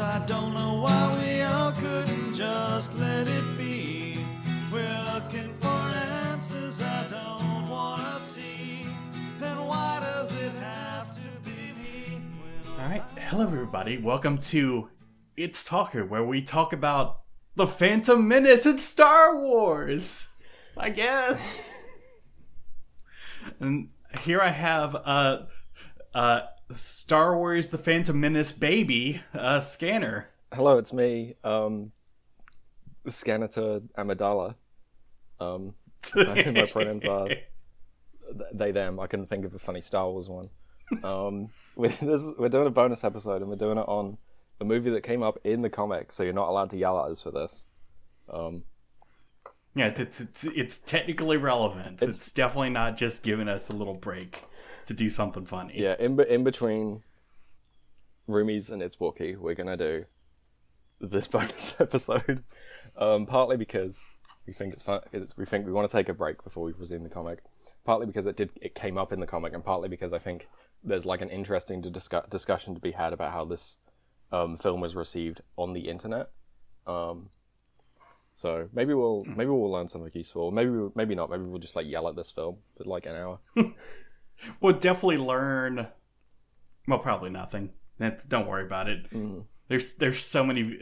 I don't know why we all couldn't just let it be. We're looking for answers I don't want to see. And why does it have to be me? Alright, hello everybody. Welcome to It's Talker, where we talk about the Phantom Menace and Star Wars, I guess. And here I have Star Wars The Phantom Menace baby, Scanner. Hello, it's me, Scanator Amidala. My pronouns are they, them. I couldn't think of a funny Star Wars one. We're doing a bonus episode, and we're doing it on a movie that came up in the comic, so you're not allowed to yell at us for this. Yeah, it's technically relevant. It's definitely not just giving us a little break to do something funny. Yeah, in between Roomies and It's Wookie, we're gonna do this bonus episode. Partly because we think it's fun. We think we want to take a break before we resume the comic. Partly because it came up in the comic, and partly because I think there's like an interesting discussion to be had about how this film was received on the internet. So maybe we'll learn something useful. Maybe not. Maybe we'll just like yell at this film for like an hour. We'll definitely learn. Well, probably nothing. Don't worry about it. Mm. There's so many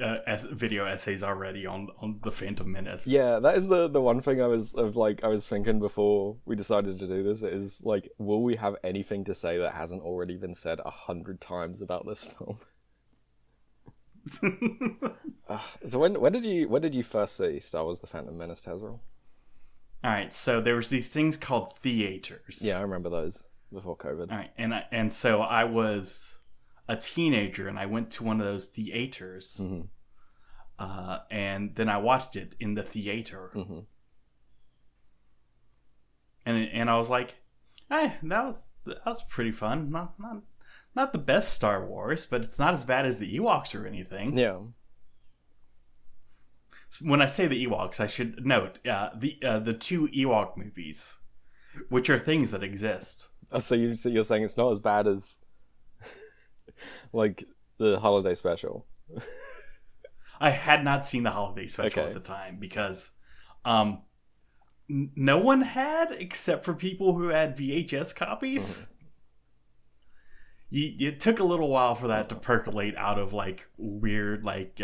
video essays already on the Phantom Menace. Yeah, that is the one thing I was thinking before we decided to do this is like, will we have anything to say that hasn't already been said 100 times about this film? So when did you first see Star Wars: The Phantom Menace, Tazrell? All right, so there was these things called theaters. Yeah, I remember those before COVID. All right, and so I was a teenager, and I went to one of those theaters, and then I watched it in the theater, and I was like, "Hey, that was pretty fun. Not the best Star Wars, but it's not as bad as the Ewoks or anything." Yeah. When I say the Ewoks, I should note the two Ewok movies, which are things that exist. So you're saying it's not as bad as like the holiday special? I had not seen the holiday special at the time because no one had except for people who had VHS copies. It took a little while for that to percolate out of like weird like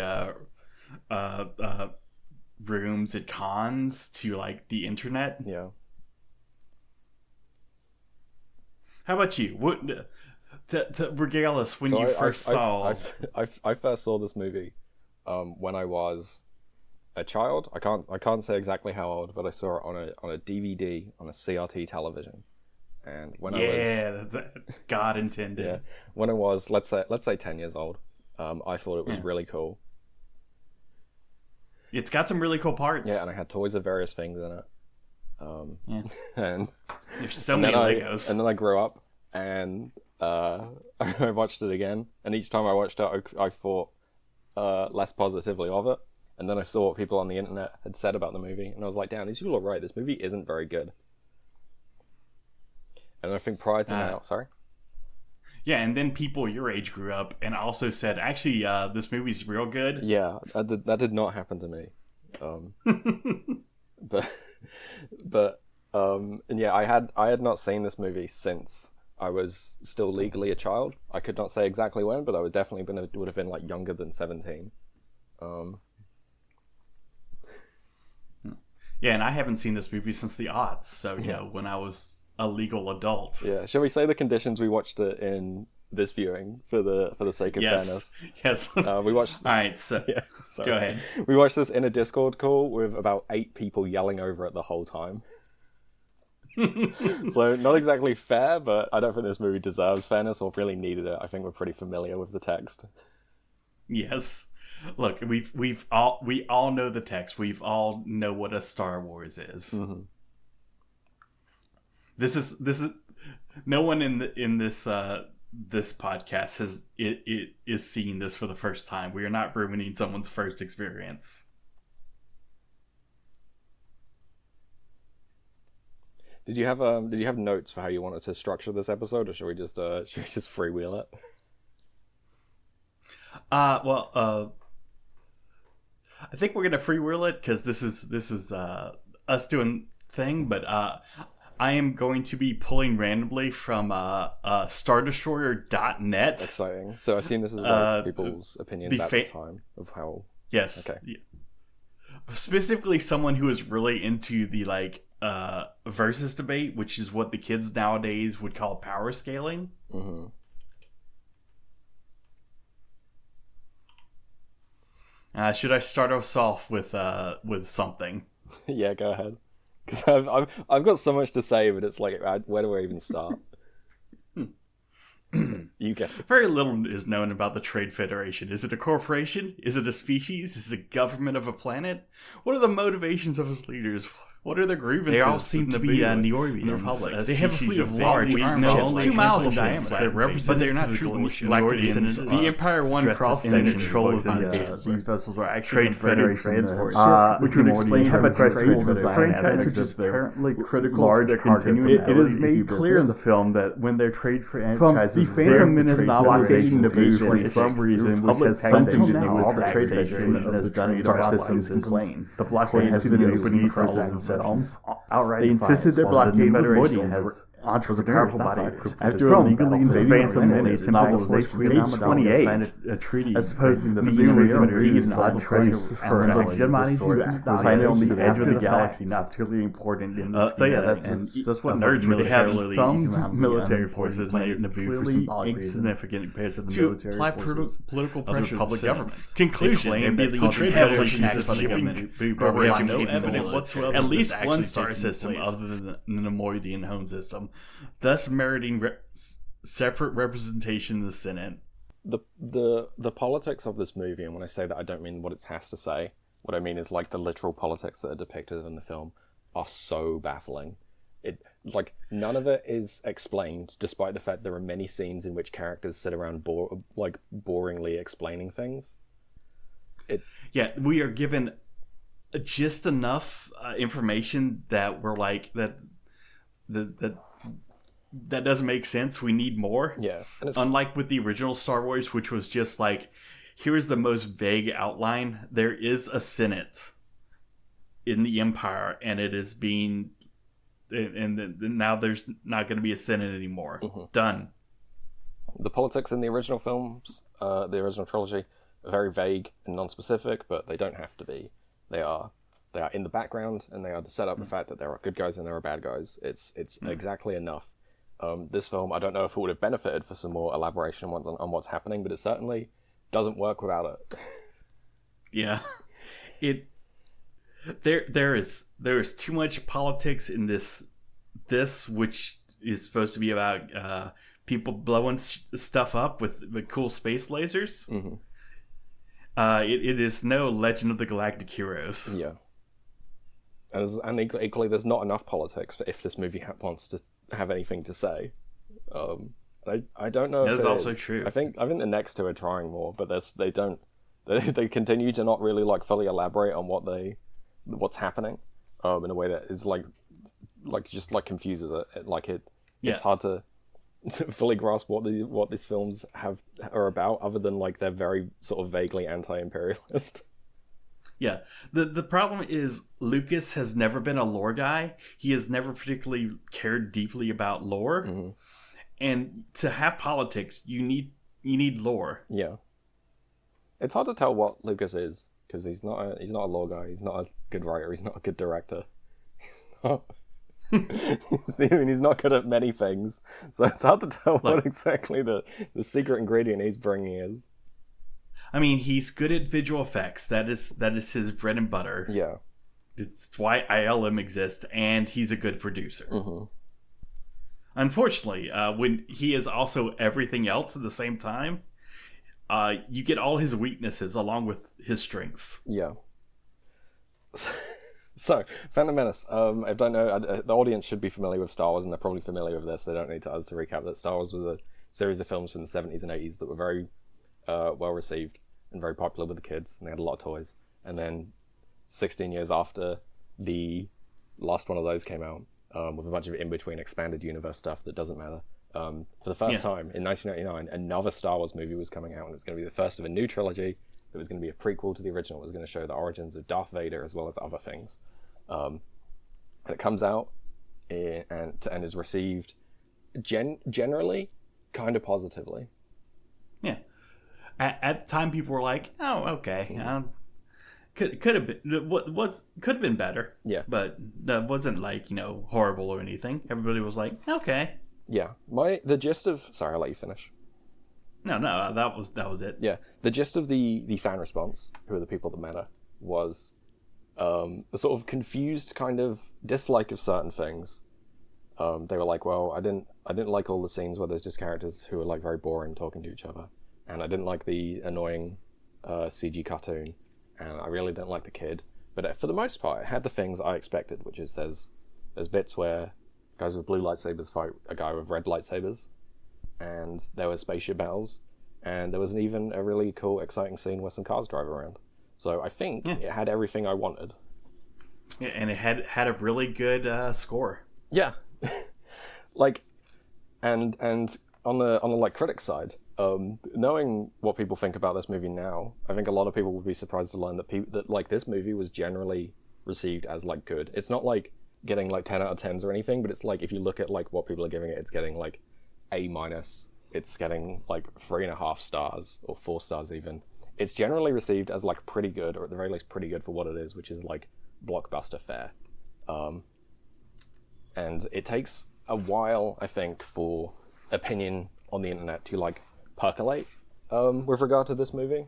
rooms at cons to like the internet. Yeah. How about you? What to regale us when you first saw? I first saw this movie when I was a child. I can't say exactly how old, but I saw it on a DVD on a CRT television. And when I was that's God intended. Yeah, when I was let's say 10 years old, I thought it was really cool. It's got some really cool parts. Yeah, and I had toys of various things in it. And there's so many Legos. And then I grew up, and I watched it again. And each time I watched it, I thought less positively of it. And then I saw what people on the internet had said about the movie, and I was like, "Damn, these people are right. This movie isn't very good." And I think prior to now, sorry. Yeah, and then people your age grew up and also said, "Actually, this movie's real good." Yeah, that did not happen to me. But and yeah, I had not seen this movie since I was still legally a child. I could not say exactly when, but I would definitely would have been like younger than 17. Yeah, and I haven't seen this movie since the aughts. So you know, when I was a legal adult. Yeah, shall we say the conditions we watched it in this viewing for the sake of fairness? Yes. We watched. All right, so go ahead. We watched this in a Discord call with about 8 people yelling over it the whole time. So not exactly fair, but I don't think this movie deserves fairness or really needed it. I think we're pretty familiar with the text. Yes. Look, we all know the text. We've all know what a Star Wars is. Mm-hmm. This is no one in this podcast is seeing this for the first time. We are not ruining someone's first experience. Did you have notes for how you wanted to structure this episode, or should we just freewheel it? I think we're gonna freewheel it because this is us doing thing, but I am going to be pulling randomly from StarDestroyer.net. Exciting. So I assume this is like people's opinions at the time of how. Yes. Okay. Yeah. Specifically, someone who is really into the versus debate, which is what the kids nowadays would call power scaling. Mm-hmm. Should I start us off with something? Yeah, go ahead. Because I've got so much to say, but it's like, where do I even start? You get it. Very little is known about the Trade Federation. Is it a corporation? Is it a species? Is it a government of a planet? What are the motivations of its leaders? What are their grievances? They all seem to be Neorians. The Republic. They have a fleet of large armed ships, ships, 2 miles in diameter. diameter. They're But they're not true true Neorians. The Empire One cross in section control of These vessels are actually Trade Federation transport ships, which would explain how much trade franchise which is apparently critical large to their continuing cargo. It is made clear in the film that when their trade franchises From the Phantom Menace novelization novelization for some reason, which has something to do with the trade taxation federation has done star its systems in plane. The blockade has been open for all of the systems. outright. They insisted their blockade was loyal has was a powerful body. After From illegally invading Phantom the Menace novelization, page 28, signed a treaty as opposed to the negotiating agreed blood pressure for legitimizing finally on the edge of the galaxy, not particularly important in the so yeah, that's what nerds really have. Some military forces that are clearly insignificant compared to the military forces political of the pressure Republic government. Conclusion: the Trade Federation is the government, but we have no evidence whatsoever. At least one star system other than the Nemoidian home system, thus meriting separate representation in the Senate. The politics of this movie, and when I say that, I don't mean what it has to say. What I mean is like the literal politics that are depicted in the film are so baffling. None of it is explained, despite the fact there are many scenes in which characters sit around boringly explaining things. We are given just enough information that we're like that doesn't make sense. We need more. Yeah. Unlike with the original Star Wars, which was just like, here's the most vague outline. There is a Senate in the Empire, and it is being, and now there's not going to be a Senate anymore. Mm-hmm. Done. The politics in the original films, the original trilogy, are very vague and non-specific, but they don't have to be. They are in the background, and they are to set up the fact that there are good guys and there are bad guys. It's exactly enough. This film, I don't know if it would have benefited for some more elaboration on what's happening, but it certainly doesn't work without it. Yeah, there is too much politics in this which is supposed to be about people blowing stuff up with cool space lasers. Mm-hmm. It is no Legend of the Galactic Heroes. Yeah. And equally, there's not enough politics if this movie wants to have anything to say. I don't know if that's it also is. true. I think the next two are trying more, but they don't. They continue to not really fully elaborate on what's happening, in a way that is just confuses it. It's hard to fully grasp what these films are about, other than they're very sort of vaguely anti-imperialist. Yeah, the problem is Lucas has never been a lore guy. He has never particularly cared deeply about lore, mm-hmm. and to have politics, you need lore. Yeah, it's hard to tell what Lucas is because he's not a lore guy. He's not a good writer. He's not a good director. He's not good at many things, so it's hard to tell what exactly the secret ingredient he's bringing is. I mean, he's good at visual effects. That is his bread and butter. Yeah. It's why ILM exists, and he's a good producer. Mm-hmm. Unfortunately, when he is also everything else at the same time, you get all his weaknesses along with his strengths. Yeah. So, Phantom Menace. I don't know. The audience should be familiar with Star Wars, and they're probably familiar with this. They don't need us to recap that Star Wars was a series of films from the 70s and 80s that were very well received and very popular with the kids, and they had a lot of toys. And then 16 years after the last one of those came out, with a bunch of in-between expanded universe stuff that doesn't matter, For the first time in 1999, another Star Wars movie was coming out, and it was going to be the first of a new trilogy. It was going to be a prequel to the original. It was going to show the origins of Darth Vader as well as other things. And it comes out and is received generally kind of positively. Yeah. At the time, people were like, "Oh, okay, could have been could have been better." Yeah, but that wasn't like horrible or anything. Everybody was like, "Okay." Yeah, the gist of sorry, I'll let you finish. No, that was it. Yeah, the gist of the fan response, who are the people that matter, was a sort of confused kind of dislike of certain things. They were like, well, I didn't like all the scenes where there's just characters who are like very boring talking to each other, and I didn't like the annoying CG cartoon, and I really didn't like the kid. But for the most part, it had the things I expected, which is there's bits where guys with blue lightsabers fight a guy with red lightsabers, and there were spaceship battles, and there was even a really cool, exciting scene where some cars drive around. So I think it had everything I wanted. Yeah, and it had a really good score. Yeah, like, and on the like critic side, knowing what people think about this movie now, I think a lot of people would be surprised to learn that like this movie was generally received as like good. It's not like getting like 10 out of 10s or anything, but it's like if you look at like what people are giving it, it's getting like A-. It's getting like 3.5 stars or 4 stars even. It's generally received as like pretty good, or at the very least pretty good for what it is, which is like blockbuster fare. And it takes a while, I think, for opinion on the internet to like percolate with regard to this movie,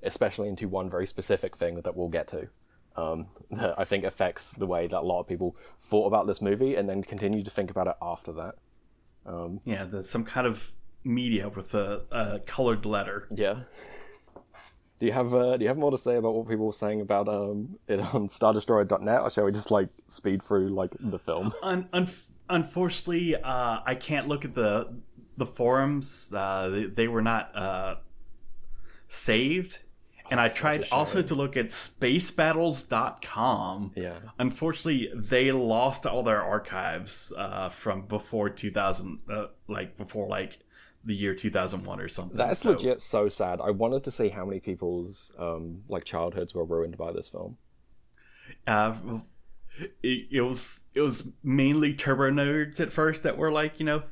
especially into one very specific thing that we'll get to. That I think affects the way that a lot of people thought about this movie and then continue to think about it after that. There's some kind of media with a colored letter. Yeah. Do you have more to say about what people were saying about it on StarDestroyer.net, or shall we just like speed through like the film? Unfortunately, I can't look at the forums. They were not saved. And I tried also to look at spacebattles.com. Yeah. Unfortunately, they lost all their archives from before 2000, before the year 2001 or something. That's legit so sad. I wanted to see how many people's childhoods were ruined by this film. It was mainly turbo nerds at first that were like, real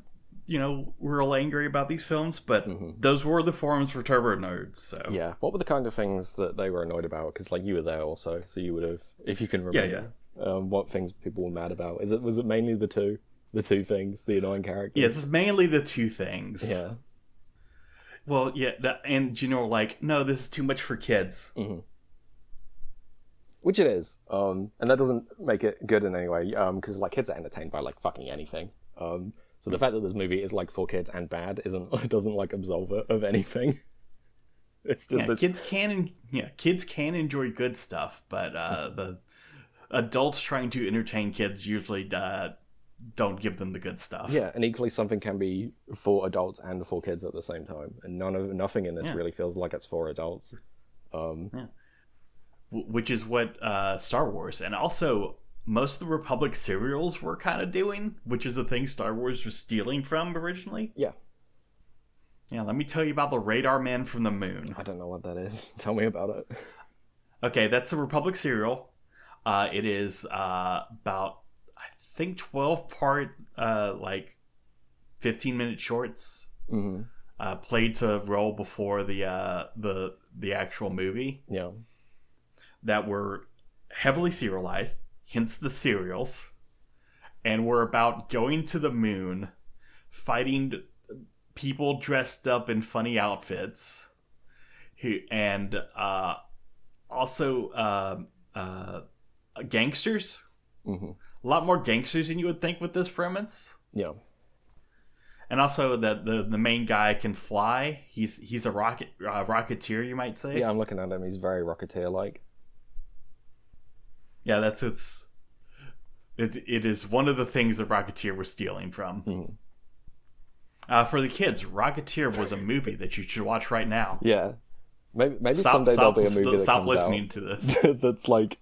angry about these films, but those were the forums for turbo nerds. So yeah, what were the kind of things that they were annoyed about? Because like you were there also, so you would have, if you can remember, what things people were mad about. Was it mainly the two things, the annoying characters? Yes, it's mainly the two things. Yeah. Well, yeah, and no, this is too much for kids. Mm-hmm. Which it is, and that doesn't make it good in any way. Because like kids are entertained by like fucking anything. So the fact that this movie is like for kids and bad doesn't like absolve it of anything. It's just kids can enjoy good stuff, but the adults trying to entertain kids usually don't give them the good stuff. Yeah, and equally something can be for adults and for kids at the same time, and nothing in this really feels like it's for adults. Which is what Star Wars and also most of the Republic serials were kind of doing, which is the thing Star Wars was stealing from originally. Yeah. Yeah, let me tell you about the Radar Man from the Moon. I don't know what that is. Tell me about it. Okay, that's a Republic serial. It is about, I think, 12-part, 15-minute shorts played to roll before the actual movie. Yeah. That were heavily serialized, hence the serials, and were about going to the moon, fighting people dressed up in funny outfits, and also gangsters. Mm-hmm. A lot more gangsters than you would think with this premise. Yeah. And also the main guy can fly. He's a rocketeer, you might say. Yeah, I'm looking at him. He's very Rocketeer-like. Yeah, it is one of the things that Rocketeer was stealing from. Mm-hmm. For the kids, Rocketeer was a movie that you should watch right now. Yeah, maybe someday there'll be a movie that stop comes listening out to this. that's like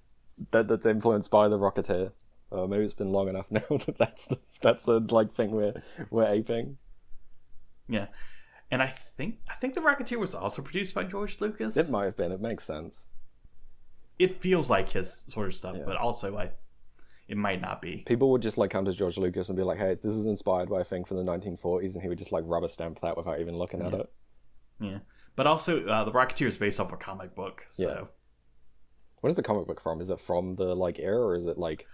that's influenced by the Rocketeer. Maybe it's been long enough now that that's the like thing we're aping. Yeah, and I think The Rocketeer was also produced by George Lucas. It might have been. It makes sense. It feels like his sort of stuff, but also it might not be. People would just like come to George Lucas and be like, "Hey, this is inspired by a thing from the 1940s," and he would just like rubber stamp that without even looking at it. Yeah, but also The Rocketeer is based off a comic book. So, what is the comic book from? Is it from the like era, or is it like?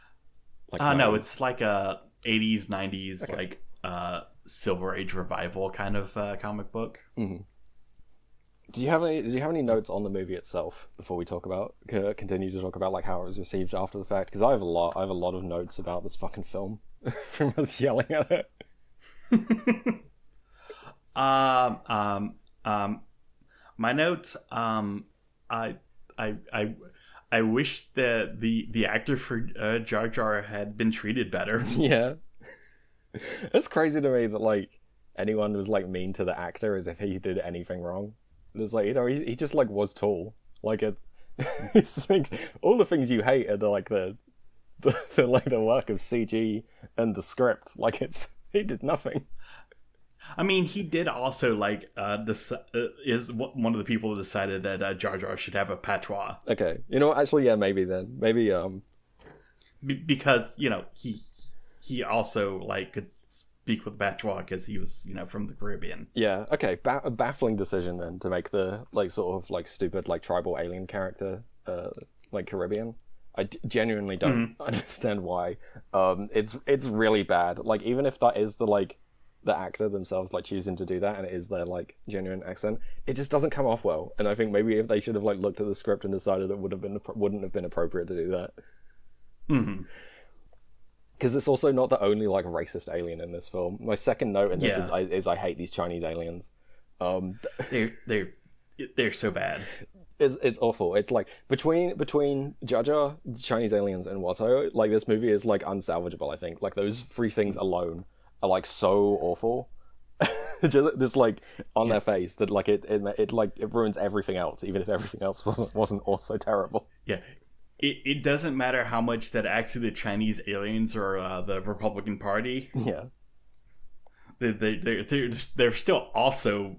No, it's like a 80s, 90s like Silver Age revival kind of comic book. Mm-hmm. Do you have any notes on the movie itself before we continue to talk about like how it was received after the fact? Because I have a lot of notes about this fucking film from us yelling at it. My notes. I wish that the actor for Jar Jar had been treated better. Yeah, it's crazy to me that like anyone was like mean to the actor as if he did anything wrong. It's like, you know, he just like was tall. Like it's things, all the things you hate are like the like the work of CG and the script. Like he did nothing. I mean, he did also like is one of the people who decided that Jar Jar should have a patois. Okay, you know what? Actually, yeah, maybe because you know he also like could speak with patois because he was from the Caribbean. Yeah. Okay. A baffling decision then to make the like sort of like stupid like tribal alien character like Caribbean. I genuinely don't understand why. It's really bad. Like even if that is the actor themselves like choosing to do that and it is their like genuine accent, it just doesn't come off well. And I think maybe if they should have like looked at the script and decided it wouldn't have been appropriate to do that. Mm-hmm. Because it's also not the only like racist alien in this film. My second note in this is I hate these Chinese aliens. They're so bad. It's awful. It's like between Jar Jar, the Chinese aliens, and Watto, like this movie is like unsalvageable. I think like those three things alone are like so awful, just like on their face that like it ruins everything else, even if everything else wasn't also terrible. Yeah. It doesn't matter how much that actually the Chinese aliens are the Republican Party. Yeah, they're still also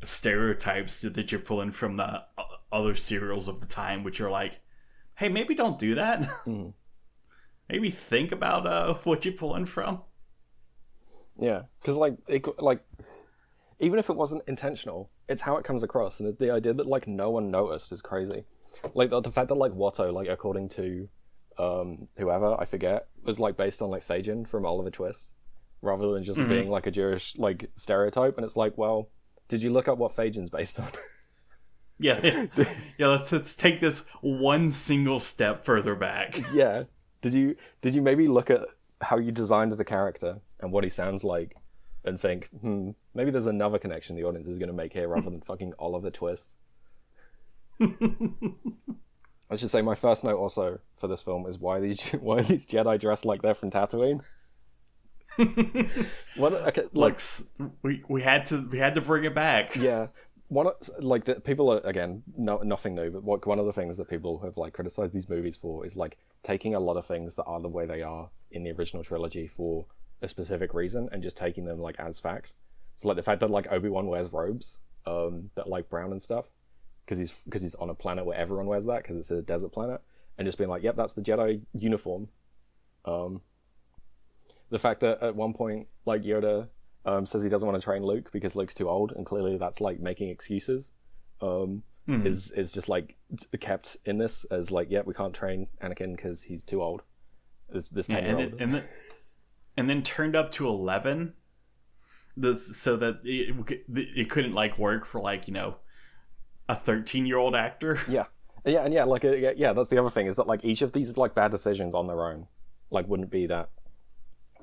stereotypes that you're pulling from the other serials of the time, which are like, hey, maybe don't do that. Mm. Maybe think about what you're pulling from. Yeah, because like even if it wasn't intentional, it's how it comes across, and the idea that like no one noticed is crazy. Like the fact that like Watto, like according to whoever I forget, was like based on like Fagin from Oliver Twist, rather than just being like a Jewish like stereotype. And it's like, well, did you look up what Fagin's based on? Yeah. Let's take this one single step further back. Yeah. Did you maybe look at how you designed the character and what he sounds like, and think, maybe there's another connection the audience is going to make here rather than fucking Oliver Twist. I should say my first note also for this film is why are these Jedi dressed like they're from Tatooine? We had to bring it back. Yeah. People are, again, nothing new, but one of the things that people have like criticized these movies for is like taking a lot of things that are the way they are in the original trilogy for a specific reason and just taking them like as fact. So like the fact that like Obi-Wan wears robes that like brown and stuff because he's on a planet where everyone wears that because it's a desert planet, and just being like, yep, that's the Jedi uniform. The fact that at one point like Yoda says he doesn't want to train Luke because Luke's too old, and clearly that's like making excuses, is just like kept in this as like, yeah, we can't train Anakin because he's too old. This 10-year-old. And then turned up to 11, so that it couldn't like work for like a 13-year-old actor. Yeah, that's the other thing, is that like each of these like bad decisions on their own like wouldn't be that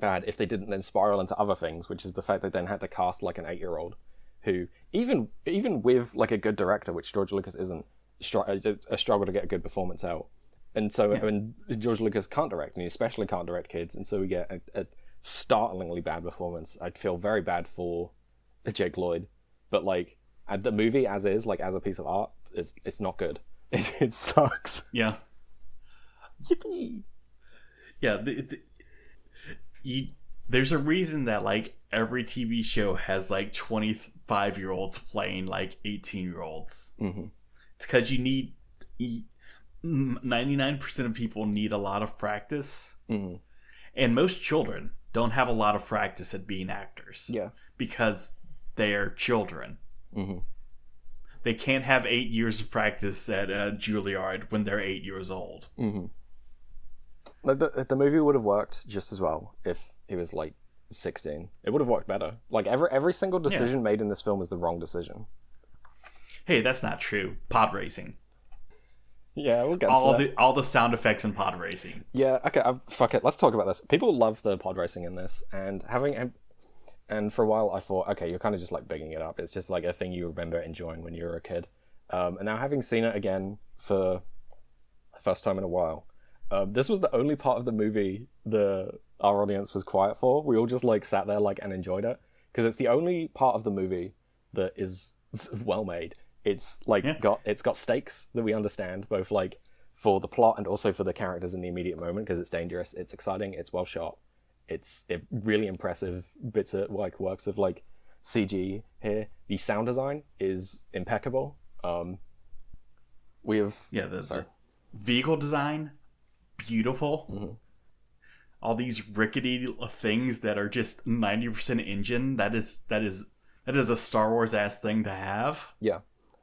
bad if they didn't then spiral into other things, which is the fact they then had to cast like an 8-year-old who even with like a good director, which George Lucas isn't, a struggle to get a good performance out. And so when George Lucas can't direct, and he especially can't direct kids, and so we get a startlingly bad performance. I'd feel very bad for Jake Lloyd, but like the movie as is, like as a piece of art, it's not good. It sucks. Yeah. Yippee! Yeah, there's a reason that like every TV show has like 25-year-olds playing like 18-year-olds. Mm-hmm. It's because you need 99% of people need a lot of practice, and most children don't have a lot of practice at being actors. Yeah, because they are children. Mm-hmm. They can't have 8 years of practice at Juilliard when they're 8 years old. Mm-hmm. Like the movie would have worked just as well if he was like 16. It would have worked better. Like every single decision made in this film is the wrong decision. Hey, that's not true. Pod racing. Yeah, we'll get to that. All the sound effects in pod racing. Yeah, okay, fuck it. Let's talk about this. People love the pod racing in this, and for a while I thought, okay, you're kind of just like bigging it up. It's just like a thing you remember enjoying when you were a kid. And now having seen it again for the first time in a while, this was the only part of the movie our audience was quiet for. We all just like sat there like and enjoyed it because it's the only part of the movie that is well made. It's like it's got stakes that we understand, both like for the plot and also for the characters in the immediate moment, because it's dangerous, it's exciting, it's well shot, it's really impressive bits of like works of like CG here. The sound design is impeccable. We have the vehicle design, beautiful. Mm-hmm. All these rickety things that are just 90% engine. That is a Star Wars ass thing to have. Yeah.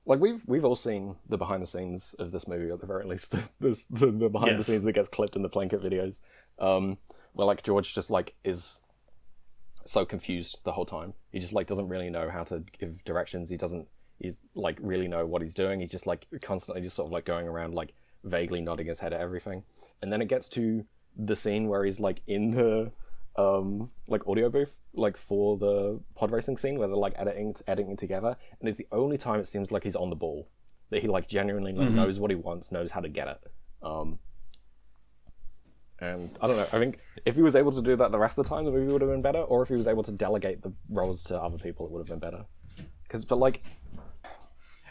Like we've all seen the behind the scenes of this movie, at the very least, the behind the scenes that gets clipped in the Plinkett videos, where like George just like is so confused the whole time. He just like doesn't really know how to give directions. He's like really know what he's doing. He's just like constantly just sort of like going around like vaguely nodding his head at everything. And then it gets to the scene where he's like in the like audio booth, like for the pod racing scene where they're like editing together, and it's the only time it seems like he's on the ball, that he like genuinely like, knows what he wants, knows how to get it. And I don't know, I think if he was able to do that the rest of the time, the movie would have been better, or if he was able to delegate the roles to other people, it would have been better.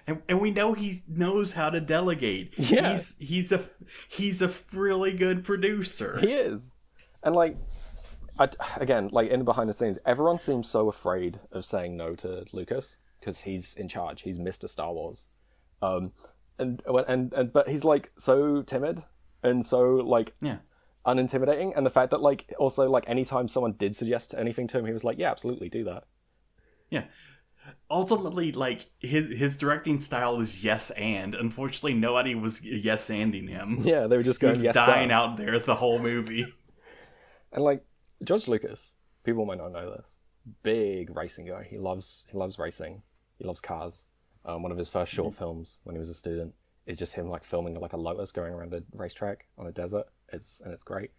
And we know he knows how to delegate. Yeah. He's a really good producer. He is. And like, again, like in behind the scenes, everyone seems so afraid of saying no to Lucas because he's in charge. He's Mr. Star Wars. But he's like so timid and so like unintimidating. And the fact that like also like anytime someone did suggest anything to him, he was like, yeah, absolutely, do that. Yeah. Ultimately, like his directing style is yes and. Unfortunately, nobody was yes anding him. Yeah, they were just going he was yes. Dying out there the whole movie. And like George Lucas, people might not know this. Big racing guy. He loves racing. He loves cars. One of his first short films when he was a student is just him like filming like a Lotus going around a racetrack on a desert. It's great.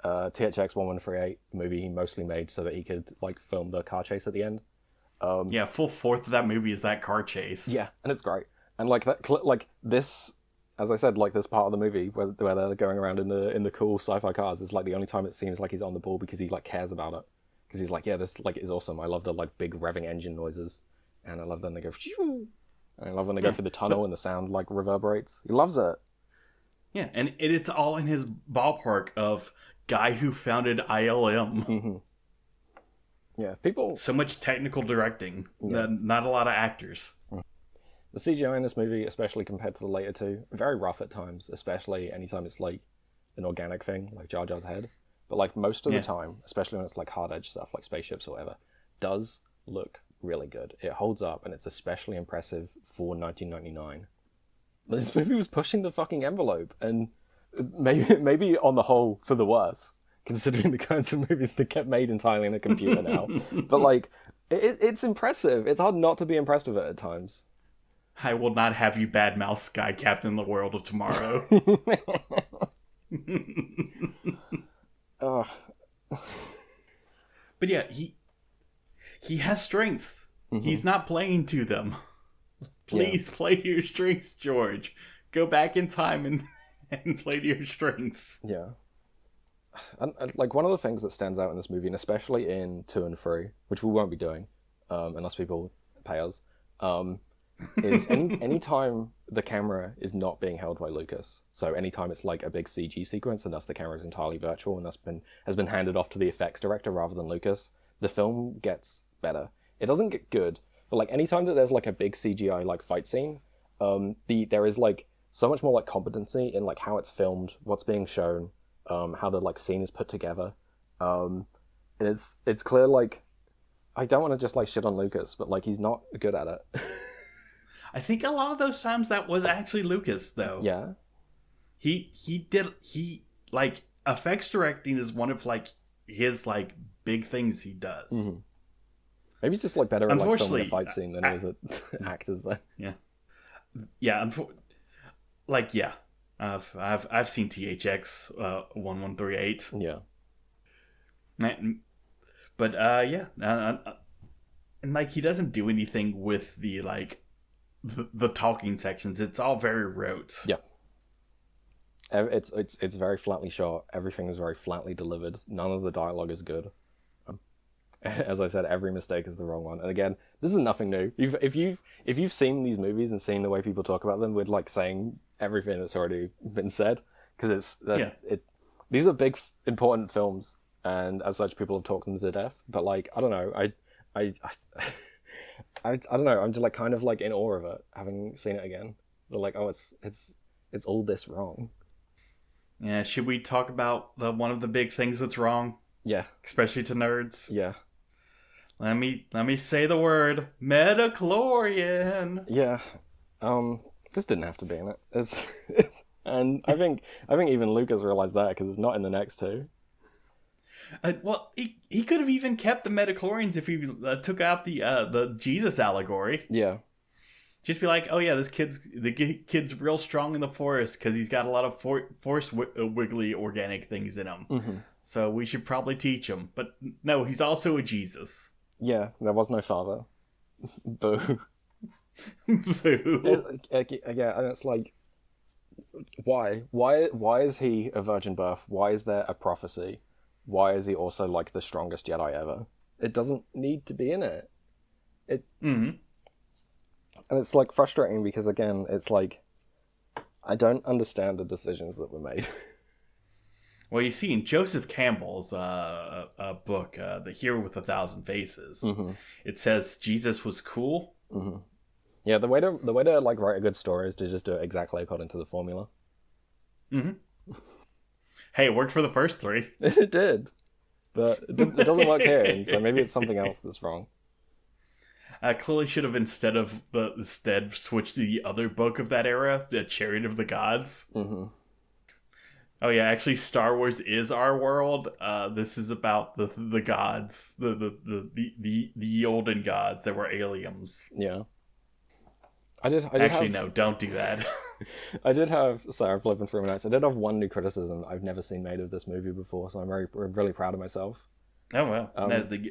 THX 1138 movie he mostly made so that he could like film the car chase at the end. Full fourth of that movie is that car chase. Yeah, and it's great. And like that, like this, as I said, like this part of the movie where they're going around in the cool sci-fi cars is like the only time it seems like he's on the ball because he like cares about it. Because he's like, yeah, this like is awesome. I love the like big revving engine noises, and I love when they go, and I love when they go through the tunnel and the sound like reverberates. He loves it. Yeah, and it's all in his ballpark of guy who founded ILM. Mm-hmm. Yeah, people. So much technical directing, not a lot of actors. The CGI in this movie, especially compared to the later two, very rough at times, especially anytime it's like an organic thing, like Jar Jar's head. But like most of the time, especially when it's like hard edge stuff, like spaceships or whatever, does look really good. It holds up, and it's especially impressive for 1999. This movie was pushing the fucking envelope, and maybe on the whole for the worse, considering the kinds of movies that get made entirely in a computer now. But like, it's impressive. It's hard not to be impressed with it at times. I will not have you badmouth Sky Captain the World of Tomorrow. But yeah, he has strengths. Mm-hmm. He's not playing to them. Please play to your strengths, George. Go back in time and play to your strengths. Yeah. And like one of the things that stands out in this movie, and especially in 2 and 3, which we won't be doing unless people pay us, is anytime the camera is not being held by Lucas, so anytime it's like a big CG sequence and thus the camera is entirely virtual and has been handed off to the effects director rather than Lucas, the film gets better. It doesn't get good, but like anytime that there's like a big CGI like fight scene, there is like so much more like competency in like how it's filmed, what's being shown, how the like scene is put together. And it's clear, like, I don't want to just like shit on Lucas, but like he's not good at it. I think a lot of those times that was actually Lucas, though. Yeah. He like effects directing is one of like his like big things he does. Mm-hmm. Maybe he's just like better at like filming a fight scene than he is at actors then. Yeah. Yeah. I've seen THX 1138. Yeah. But and like he doesn't do anything with the like the talking sections. It's all very rote. Yeah. It's very flatly shot. Everything is very flatly delivered. None of the dialogue is good. As I said, every mistake is the wrong one. And again, this is nothing new. If you've seen these movies and seen the way people talk about them, we're like saying everything that's already been said, because these are big important films, and as such, people have talked them to death. But like, I don't know, I don't know. I'm just like kind of like in awe of it, having seen it again. They're like, oh, it's all this wrong. Yeah, should we talk about one of the big things that's wrong? Yeah, especially to nerds. Yeah. Let me say the word metachlorian. Yeah. This didn't have to be in it. It's and I think even Lucas realized that, because it's not in the next two. Well, he could have even kept the metachlorians if he took out the Jesus allegory. Yeah. Just be like, oh yeah, the kid's real strong in the forest because he's got a lot of force wiggly organic things in him. Mm-hmm. So we should probably teach him. But no, he's also a Jesus. Yeah, there was no father. Boo. Boo. Yeah, and it's like, why? Why is he a virgin birth? Why is there a prophecy? Why is he also like the strongest Jedi ever? It doesn't need to be in it. Mm-hmm. And it's like frustrating because again, it's like, I don't understand the decisions that were made. Well, you see in Joseph Campbell's book, The Hero with 1,000 Faces, mm-hmm. It says Jesus was cool. Mm-hmm. Yeah, the way to like write a good story is to just do it exactly according to the formula. Mm-hmm. Hey, it worked for the first three. It did, but it doesn't work here, and so maybe it's something else that's wrong. Clearly should have instead switched to the other book of that era, the Chariot of the Gods. Mm-hmm. Oh yeah, actually, Star Wars is our world. This is about the gods, the olden gods that were aliens. Yeah, no, don't do that. I did have, sorry, I'm flipping through my notes. I did have one new criticism I've never seen made of this movie before, so I'm really proud of myself. Oh well,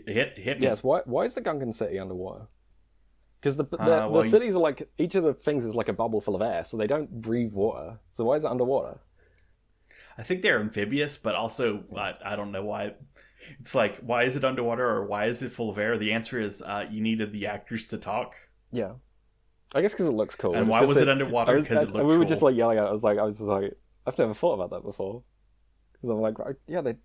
hit me. Yes, why is the Gungan city underwater? Because the cities are like, each of the things is like a bubble full of air, so they don't breathe water. So why is it underwater? I think they're amphibious, but also I don't know why. It's like, why is it underwater or why is it full of air? The answer is you needed the actors to talk. Yeah, I guess because it looks cool. And why was it underwater? Because it looked cool. We were just like yelling at it. I was just like, I've never thought about that before. Because I'm like, yeah, they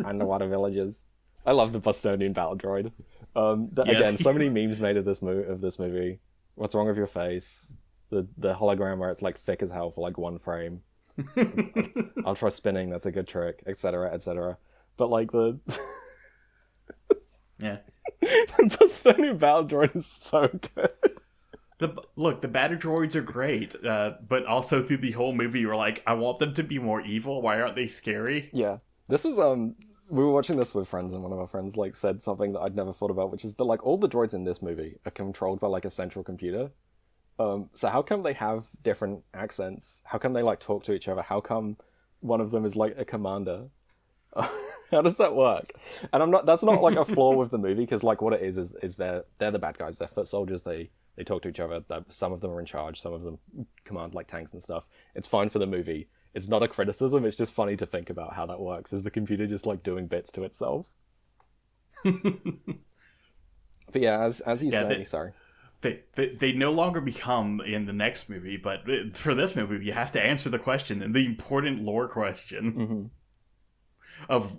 underwater villages. I love the Bostonian battle droid. Again, so many memes made of this movie. What's wrong with your face? The hologram where it's like thick as hell for like one frame. I'll try spinning. That's a good trick, etc., etc. But like the Bostonian battle droid is so good. The battle droids are great, but also through the whole movie, you're like, I want them to be more evil. Why aren't they scary? Yeah, this was we were watching this with friends, and one of our friends like said something that I'd never thought about, which is that like all the droids in this movie are controlled by like a central computer. So how come they have different accents? How come they like talk to each other? How come one of them is like a commander? How does that work? And that's not like a flaw with the movie, because like what it is they're the bad guys. They're foot soldiers. They talk to each other. Some of them are in charge. Some of them command like tanks and stuff. It's fine for the movie. It's not a criticism. It's just funny to think about how that works. Is the computer just like doing bits to itself? But yeah, as you say, sorry. they no longer become in the next movie, but for this movie, you have to answer the question, and the important lore question of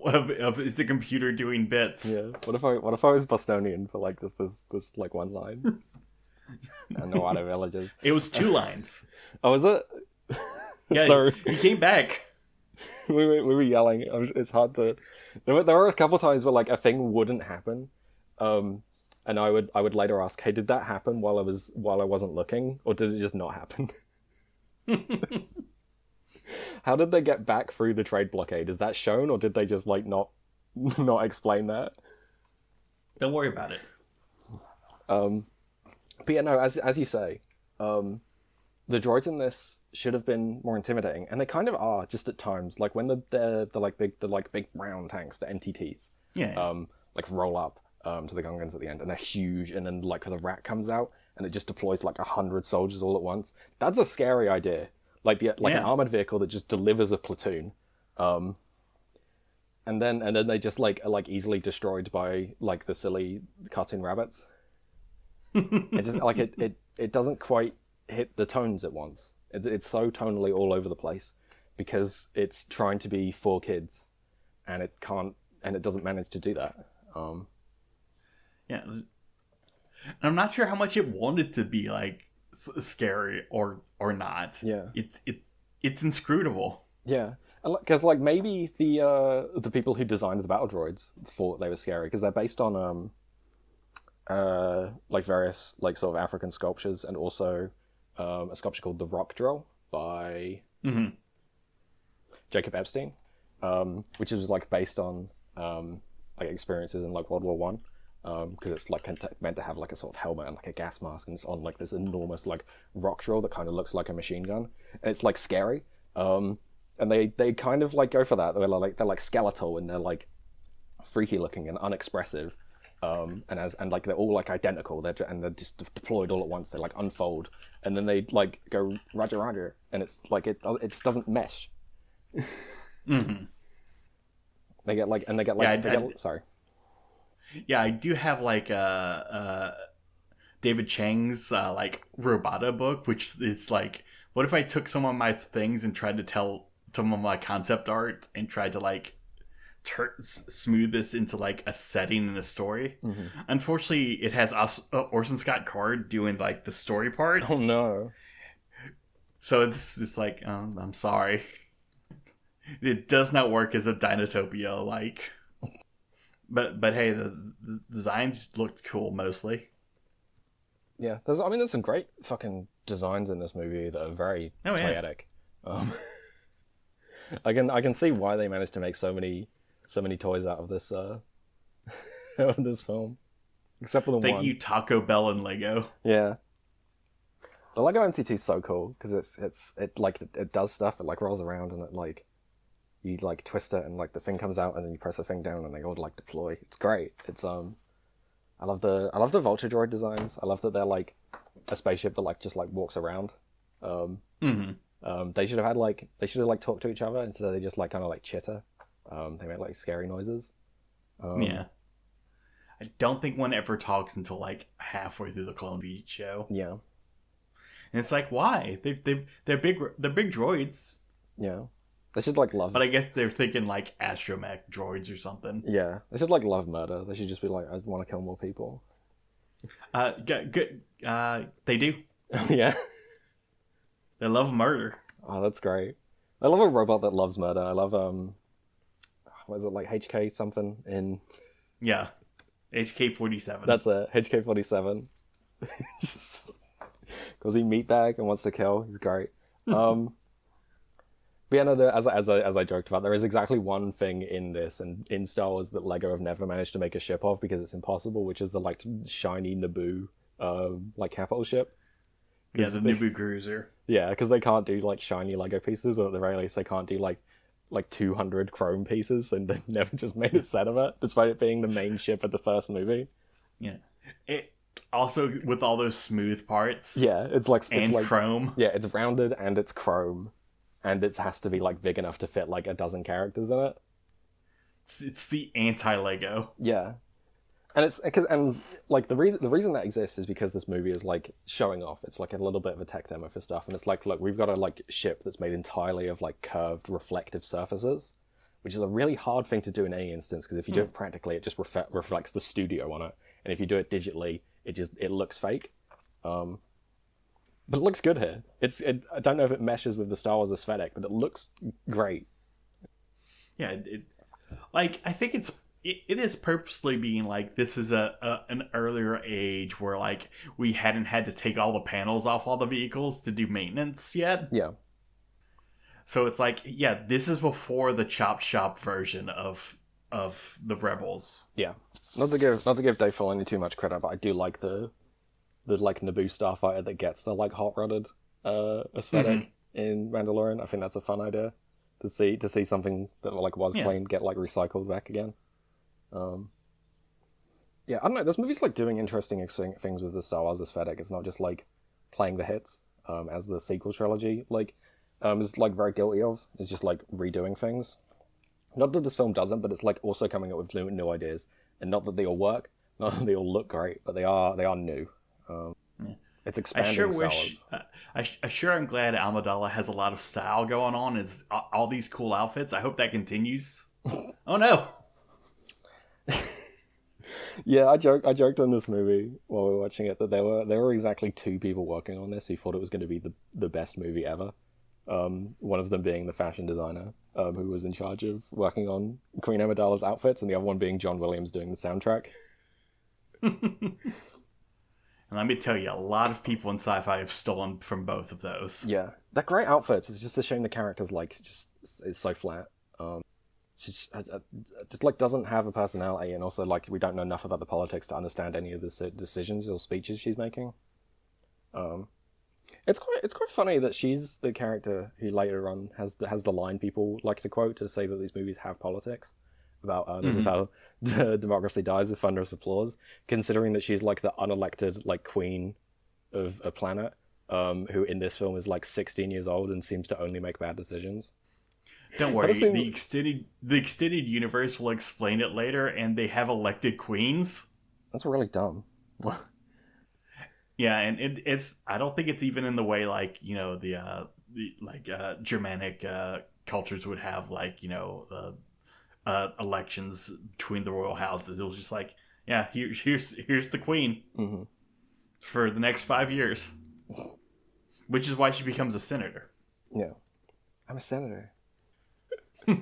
is the computer doing bits? Yeah. What if I was Bostonian for like just this like one line? I know out of villages. It was 2 lines. Oh, was it? Yeah, Sorry. he came back. we were yelling. It's hard to. There were a couple times where like a thing wouldn't happen, and I would later ask, "Hey, did that happen while I wasn't looking, or did it just not happen?" How did they get back through the trade blockade? Is that shown, or did they just like not explain that? Don't worry about it. But yeah, no, as you say, the droids in this should have been more intimidating, and they kind of are just at times. Like when the big brown tanks, the NTTs, like roll up to the Gungans at the end, and they're huge, and then like the rat comes out, and it just deploys like 100 soldiers all at once. That's a scary idea. Like an armored vehicle that just delivers a platoon, and then they just are like easily destroyed by like the silly cartoon rabbits. It just like it doesn't quite hit the tones at once. It's so tonally all over the place because it's trying to be for kids, and it can't, and it doesn't manage to do that. Yeah, and I'm not sure how much it wanted to be like scary or not. Yeah, it's inscrutable. Yeah, because like maybe the people who designed the battle droids thought they were scary because they're based on like various like sort of African sculptures, and also a sculpture called the Rock Drill by Jacob Epstein, which is like based on like experiences in like World War One. Because it's like meant to have like a sort of helmet and like a gas mask, and it's on like this enormous like rock drill that kind of looks like a machine gun, and it's like scary. And they kind of like go for that. They're like skeletal, and they're like freaky looking and unexpressive. And like they're all like identical. They're just deployed all at once. They like unfold, and then they like go Roger Roger, and it's like it just doesn't mesh. They get like sorry. Yeah, I do have like David Chang's like Robota book, which is like, what if I took some of my things and tried to tell some of my concept art and tried to like smooth this into like a setting and a story. Unfortunately, it has Orson Scott Card doing like the story part. Oh no! So it's like I'm sorry, it does not work as a Dinotopia like. But hey, the designs looked cool mostly. Yeah, there's some great fucking designs in this movie that are very toyetic. I can see why they managed to make so many toys out of this out of this film, except for the one. Thank you, Taco Bell and Lego. Yeah, the Lego MTT is so cool because it does stuff. It like rolls around, and it like. You like twist it and like the thing comes out, and then you press the thing down and they all like deploy. It's great. It's I love the Vulture droid designs. I love that they're like a spaceship that like just like walks around. They should have talked to each other instead of they just like kind of like chitter. They make like scary noises. Yeah. I don't think one ever talks until like halfway through the Clone Beat show. Yeah. And it's like, why? They're big droids. Yeah. They should like love. But I guess they're thinking like astromech droids or something. Yeah, they should like love murder. They should just be like, I want to kill more people. Good. They do. Yeah. They love murder. Oh, that's great. I love a robot that loves murder. I love what is it like HK something in? Yeah, HK-47. That's a HK-47. Because he meatbag and wants to kill. He's great. But yeah, no, as I joked about, there is exactly one thing in this and in Star Wars that Lego have never managed to make a ship of because it's impossible, which is the like shiny Naboo like capital ship. Yeah, the Naboo cruiser. Yeah, because they can't do like shiny Lego pieces, or at the very least they can't do like 200 chrome pieces, and they've never just made a set of it, despite it being the main ship of the first movie. Yeah. It also with all those smooth parts. Yeah, it's like chrome. Yeah, it's rounded and it's chrome. And it has to be like big enough to fit like a dozen characters in it. It's the anti-Lego. Yeah, And it's because like the reason that exists is because this movie is like showing off. It's like a little bit of a tech demo for stuff, and it's like, look, we've got a like ship that's made entirely of like curved reflective surfaces, which is a really hard thing to do in any instance, because if you do it practically, it just reflects the studio on it, and if you do it digitally, it looks fake. But it looks good here. I don't know if it meshes with the Star Wars aesthetic, but it looks great. Yeah, I think it is purposely being like, this is an earlier age where like we hadn't had to take all the panels off all the vehicles to do maintenance yet. Yeah. So it's like, yeah, this is before the chop shop version of the Rebels. Yeah. Not to give Dave Filoni too much credit, but I do like the like Naboo starfighter that gets the like hot rodded aesthetic in Mandalorian. I think that's a fun idea to see something that like was clean get like recycled back again. Yeah, I don't know. This movie's like doing interesting things with the Star Wars aesthetic. It's not just like playing the hits, as the sequel trilogy is like very guilty of. It's just like redoing things. Not that this film doesn't, but it's like also coming up with new ideas, and not that they all work, not that they all look great, but they are new. It's expanding. I sure am glad Amidala has a lot of style going on. Is all these cool outfits. I hope that continues. Oh no. Yeah, I joked on this movie while we were watching it that there were exactly 2 people working on this who thought it was going to be the best movie ever. One of them being the fashion designer, who was in charge of working on Queen Amidala's outfits, and the other one being John Williams doing the soundtrack. And let me tell you, a lot of people in sci-fi have stolen from both of those. Yeah, they're great outfits. It's just a shame the character's like is so flat. Just like doesn't have a personality, and also like we don't know enough about the politics to understand any of the decisions or speeches she's making. It's quite funny that she's the character who later on has the line people like to quote to say that these movies have politics about this is how democracy dies with thunderous applause, considering that she's like the unelected like queen of a planet, who in this film is like 16 years old and seems to only make bad decisions. Don't worry, the extended universe will explain it later, and they have elected queens. That's really dumb. Yeah, and it's I don't think it's even in the way like, you know, the Germanic cultures would have, like, you know, elections between the royal houses. It was just like, yeah, here's the queen for the next 5 years, which is why she becomes a senator. Yeah, I'm a senator. These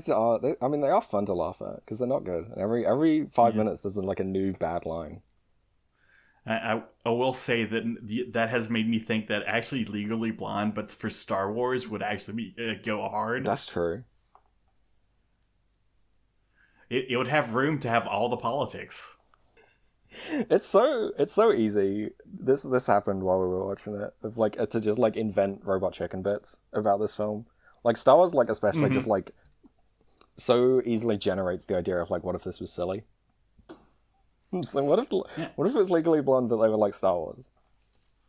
are, I mean, they are fun to laugh at because they're not good. And every 5 minutes there's like a new bad line. I will say that has made me think that actually Legally Blonde, but for Star Wars, would actually go hard. That's true. It would have room to have all the politics. It's so easy. This happened while we were watching it, of like to just like invent robot chicken bits about this film. Like Star Wars, like especially just like so easily generates the idea of like, what if this was silly? So what if it was Legally Blonde but they were like Star Wars?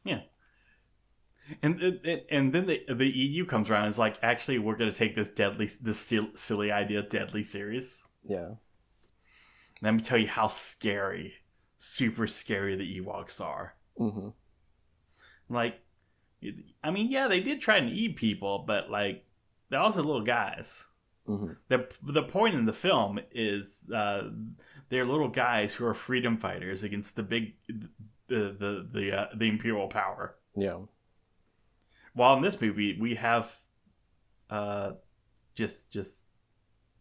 Yeah. And then the EU comes around and is like, actually, we're going to take this silly idea deadly serious. Yeah. Let me tell you how scary, super scary the Ewoks are. Mm-hmm. Like, I mean, yeah, they did try and eat people, but like, they're also little guys. Mm-hmm. The point in the film is they're little guys who are freedom fighters against the imperial power. Yeah. While in this movie we have just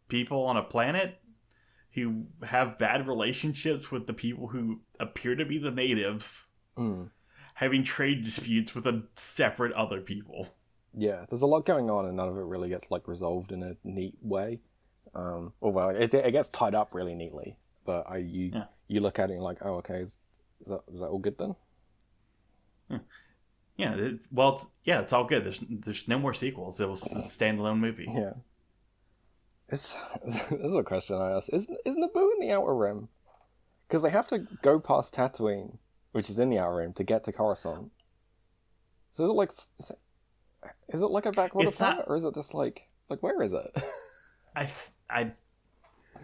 people on a planet who have bad relationships with the people who appear to be the natives, having trade disputes with a separate other people. Yeah, there's a lot going on, and none of it really gets like resolved in a neat way. Well, it gets tied up really neatly, but you look at it and you're like, oh, okay, is that all good then? Yeah, it's all good. There's no more sequels. It was a standalone movie. Yeah. This is a question I asked. Is Naboo in the Outer Rim? Because they have to go past Tatooine, which is in the Outer Rim, to get to Coruscant. So is it like a backwater planet, or is it just like Like, where is it?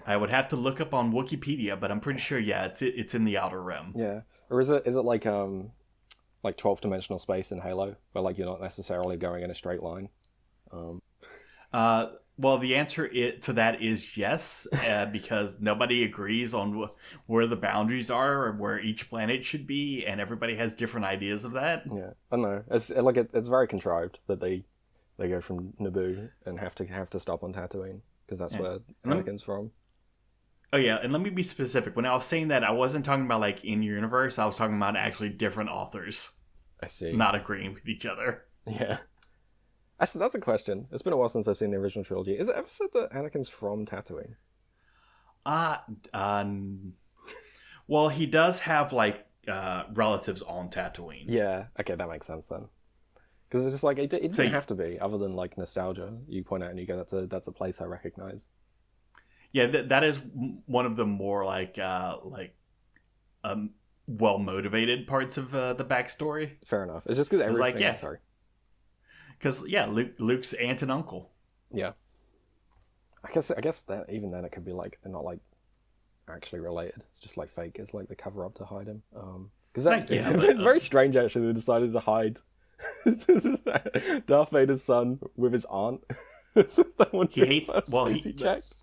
I would have to look up on Wikipedia, but I'm pretty sure, yeah, it's in the Outer Rim. Yeah. Or is it like 12-dimensional space in Halo, where like you're not necessarily going in a straight line? Well, the answer to that is yes, because nobody agrees on where the boundaries are or where each planet should be, and everybody has different ideas of that. Yeah, I don't know. It's very contrived that they go from Naboo and have to stop on Tatooine because that's where Anakin's from. Oh yeah, and let me be specific. When I was saying that, I wasn't talking about like in universe. I was talking about actually different authors. I see. Not agreeing with each other. Yeah. Actually, that's a question. It's been a while since I've seen the original trilogy. Is it ever said that Anakin's from Tatooine? Well, he does have like relatives on Tatooine. Yeah. Okay, that makes sense then. Because it's just like it didn't have to be, other than like nostalgia. You point out and you go, "That's a place I recognize." Yeah, that is one of the more well motivated parts of the backstory. Fair enough. It's just because everything. Like, yeah. Sorry. Because Luke's aunt and uncle. Yeah. I guess that even then it could be like they're not like actually related. It's just like fake. It's like the cover up to hide him. Because it's very strange actually. They decided to hide Darth Vader's son with his aunt. He hates. Well, he checked.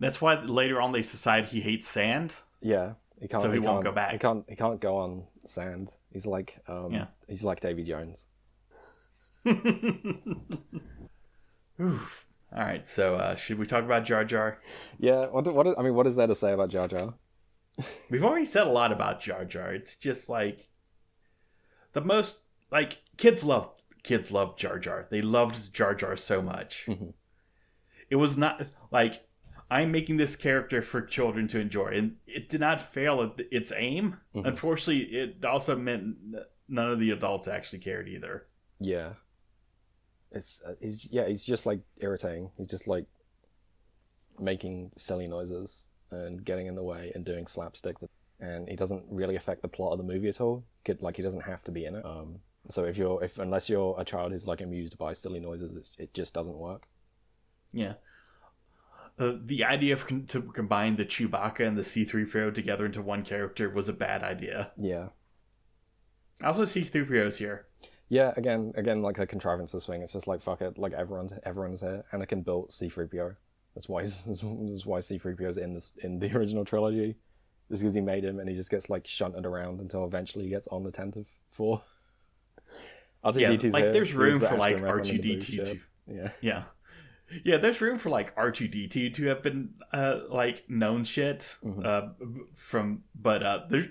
That's why later on they decide he hates sand. Yeah, he won't go back. He can't go on sand. He's like he's like Davy Jones. Oof. All right, so should we talk about Jar Jar? Yeah. What is there to say about Jar Jar? We've already said a lot about Jar Jar. It's just like the most like kids love Jar Jar. They loved Jar Jar so much. Mm-hmm. It was not like I'm making this character for children to enjoy, and it did not fail at its aim. Mm-hmm. Unfortunately, it also meant none of the adults actually cared either. Yeah. He's just like irritating. He's just like making silly noises and getting in the way and doing slapstick, and he doesn't really affect the plot of the movie at all. He doesn't have to be in it. So unless you're a child who's like amused by silly noises, it just doesn't work. Yeah. The idea to combine the Chewbacca and the C-3PO together into one character was a bad idea. Yeah. Also, C-3PO's here. Yeah, again, like a contrivances thing. It's just like fuck it, like everyone's here. Anakin built C-3PO. That's why C-3PO's in the original trilogy. Just because he made him, and he just gets like shunted around until eventually he gets on the 10th of 4. R2-D2's like there's room for like R2-D2 Yeah. Yeah, there's room for like R2-D2 to have been like known shit but there's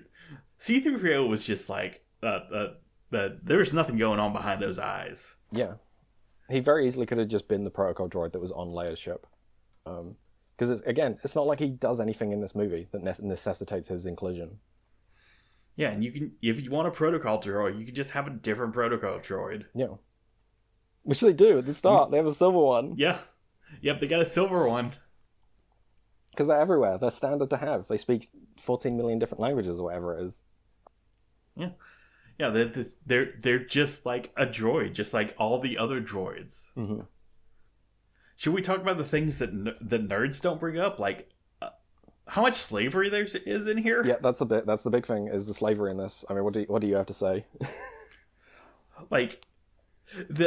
C-3PO was just like there was nothing going on behind those eyes. Yeah, he very easily could have just been the protocol droid that was on Leia's ship. Because it's not like he does anything in this movie that necessitates his inclusion. Yeah, and you can, if you want a protocol droid, you can just have a different protocol droid. Yeah. Which they do at the start. They have a silver one. Yeah. Yep, they got a silver one. Because they're everywhere. They're standard to have. They speak 14 million different languages or whatever it is. Yeah. Yeah, they're just like a droid, just like all the other droids. Mm-hmm. Should we talk about the things that nerds don't bring up? Like, how much slavery there is in here? Yeah, that's the big thing, is the slavery in this. I mean, what do you have to say? Like,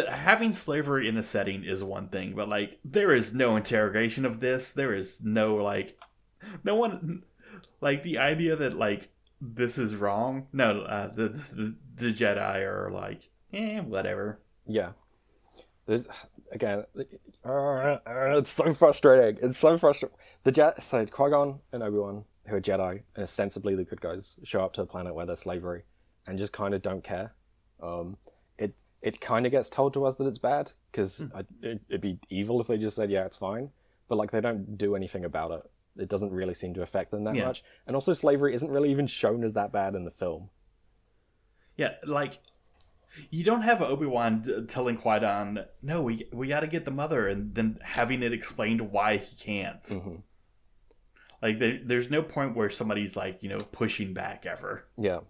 having slavery in a setting is one thing, but like, there is no interrogation of this. There is no one, like, the idea that like this is wrong. No, the Jedi are like, whatever. Yeah. There's again, it's so frustrating. It's so frustrating. So Qui-Gon and Obi-Wan, who are Jedi and ostensibly the good guys, show up to a planet where there's slavery and just kind of don't care. It kind of gets told to us that it's bad because it'd be evil if they just said, yeah, it's fine. But like, they don't do anything about it. It doesn't really seem to affect them that much. And also, slavery isn't really even shown as that bad in the film. Yeah, like, you don't have Obi-Wan telling Qui-Gon, no, we got to get the mother, and then having it explained why he can't. Mm-hmm. Like, there's no point where somebody's like, pushing back ever. Yeah.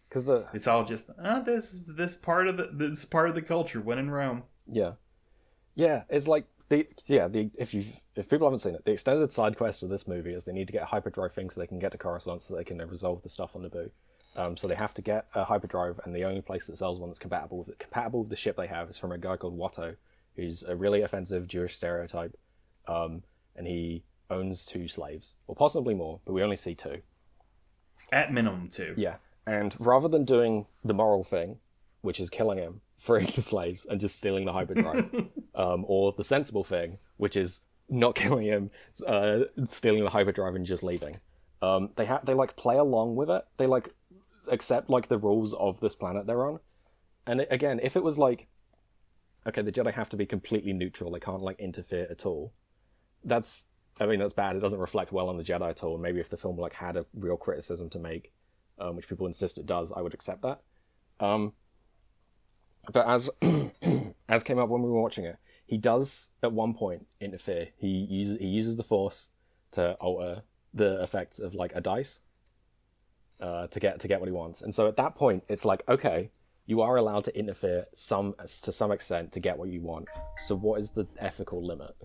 Because it's all just this part of the culture when in Rome. Yeah. Yeah, it's like if people haven't seen it, the extended side quest of this movie is they need to get a hyperdrive thing so they can get to Coruscant so they can resolve the stuff on Naboo. So they have to get a hyperdrive, and the only place that sells one that's compatible with the ship they have is from a guy called Watto, who's a really offensive Jewish stereotype, and he owns 2 slaves, or possibly more, but we only see 2. At minimum 2. Yeah, and rather than doing the moral thing, which is killing him, freeing the slaves, and just stealing the hyperdrive, or the sensible thing, which is not killing him, stealing the hyperdrive and just leaving, they like play along with it. They like accept like the rules of this planet they're on. And again, if it was like, okay, the Jedi have to be completely neutral, they can't like interfere at all, that's bad. It doesn't reflect well on the Jedi at all. And maybe if the film like had a real criticism to make, which people insist it does, I would accept that. But as came up when we were watching it, he does at one point interfere. He uses the Force to alter the effects of like a dice to get what he wants. And so at that point, it's like, okay, you are allowed to interfere to some extent to get what you want. So what is the ethical limit?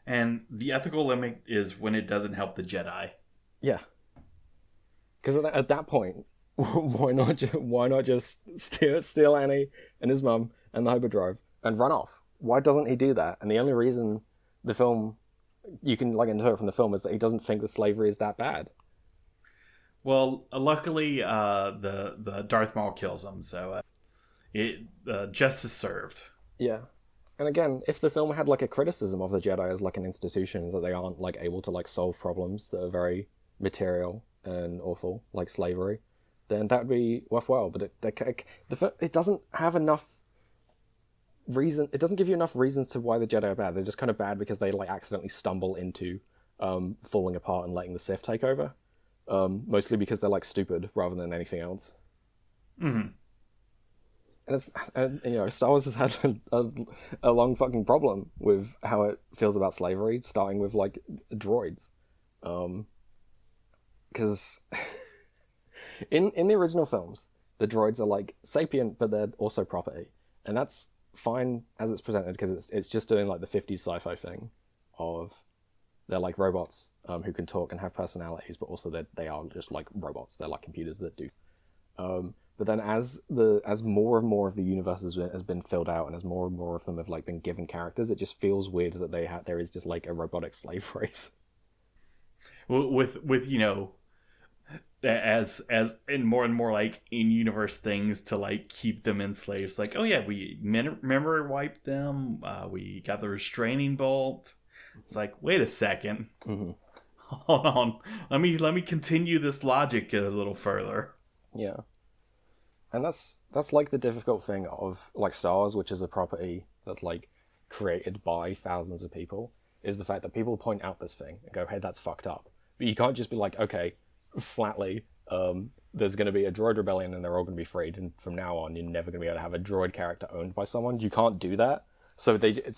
And the ethical limit is when it doesn't help the Jedi. Yeah. Because at that point, why not just steal Annie and his mum and the hyperdrive and run off? Why doesn't he do that? And the only reason the film, you can like infer from the film, is that he doesn't think that slavery is that bad. Well, luckily, the Darth Maul kills him, so justice served. Yeah. And again, if the film had like a criticism of the Jedi as like an institution, that they aren't like able to like solve problems that are very material and awful, like slavery, then that would be worthwhile. But it doesn't have enough reason. It doesn't give you enough reasons to why the Jedi are bad. They're just kind of bad because they like accidentally stumble into falling apart and letting the Sith take over. Mostly because they're like stupid rather than anything else. Mm-hmm. And Star Wars has had a long fucking problem with how it feels about slavery, starting with like droids, because in the original films, the droids are like sapient, but they're also property, and that's fine as it's presented because it's just doing like the 50s sci-fi thing of they're like robots who can talk and have personalities, but also they are just like robots. They're like computers that do. But then as more and more of the universe has been filled out, and as more and more of them have like been given characters, it just feels weird that there is just like a robotic slave race. With as in more and more like in universe things to like keep them enslaved. Like, oh yeah, we memory wiped them. We got the restraining bolt. It's like, wait a second. Mm-hmm. Hold on. Let me continue this logic a little further. Yeah. And that's like the difficult thing of like Star Wars, which is a property that's like created by thousands of people, is the fact that people point out this thing and go, hey, that's fucked up. But you can't just be like, okay, flatly, there's going to be a droid rebellion and they're all going to be freed, and from now on you're never going to be able to have a droid character owned by someone. You can't do that. So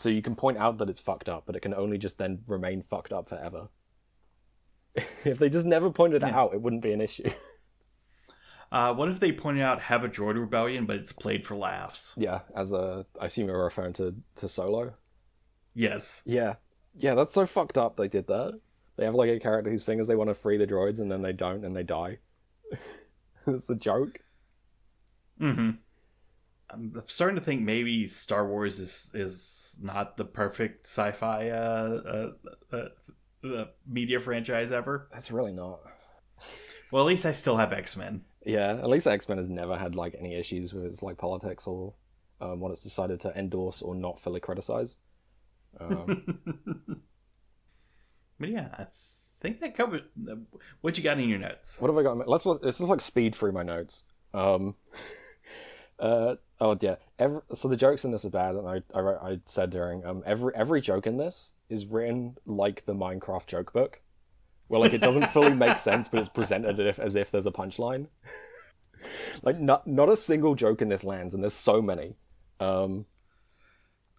you can point out that it's fucked up, but it can only just then remain fucked up forever. If they just never pointed it out, it wouldn't be an issue. What if they pointed out have a droid rebellion, but it's played for laughs? Yeah, I assume you're referring to Solo? Yes. Yeah, that's so fucked up they did that. They have like a character whose thing is they want to free the droids, and then they don't, and they die. It's a joke. Mm-hmm. I'm starting to think maybe Star Wars is not the perfect sci-fi media franchise ever. That's really not. Well, at least I still have X-Men. Yeah, at least X-Men has never had like any issues with its like politics or what it's decided to endorse or not fully criticize. But yeah, I think that covered. What you got in your notes? What have I got? Let's just like speed through my notes. So the jokes in this are bad, and I said during every joke in this is written like the Minecraft joke book, where like it doesn't fully make sense, but it's presented as if there's a punchline. Like not a single joke in this lands, and there's so many.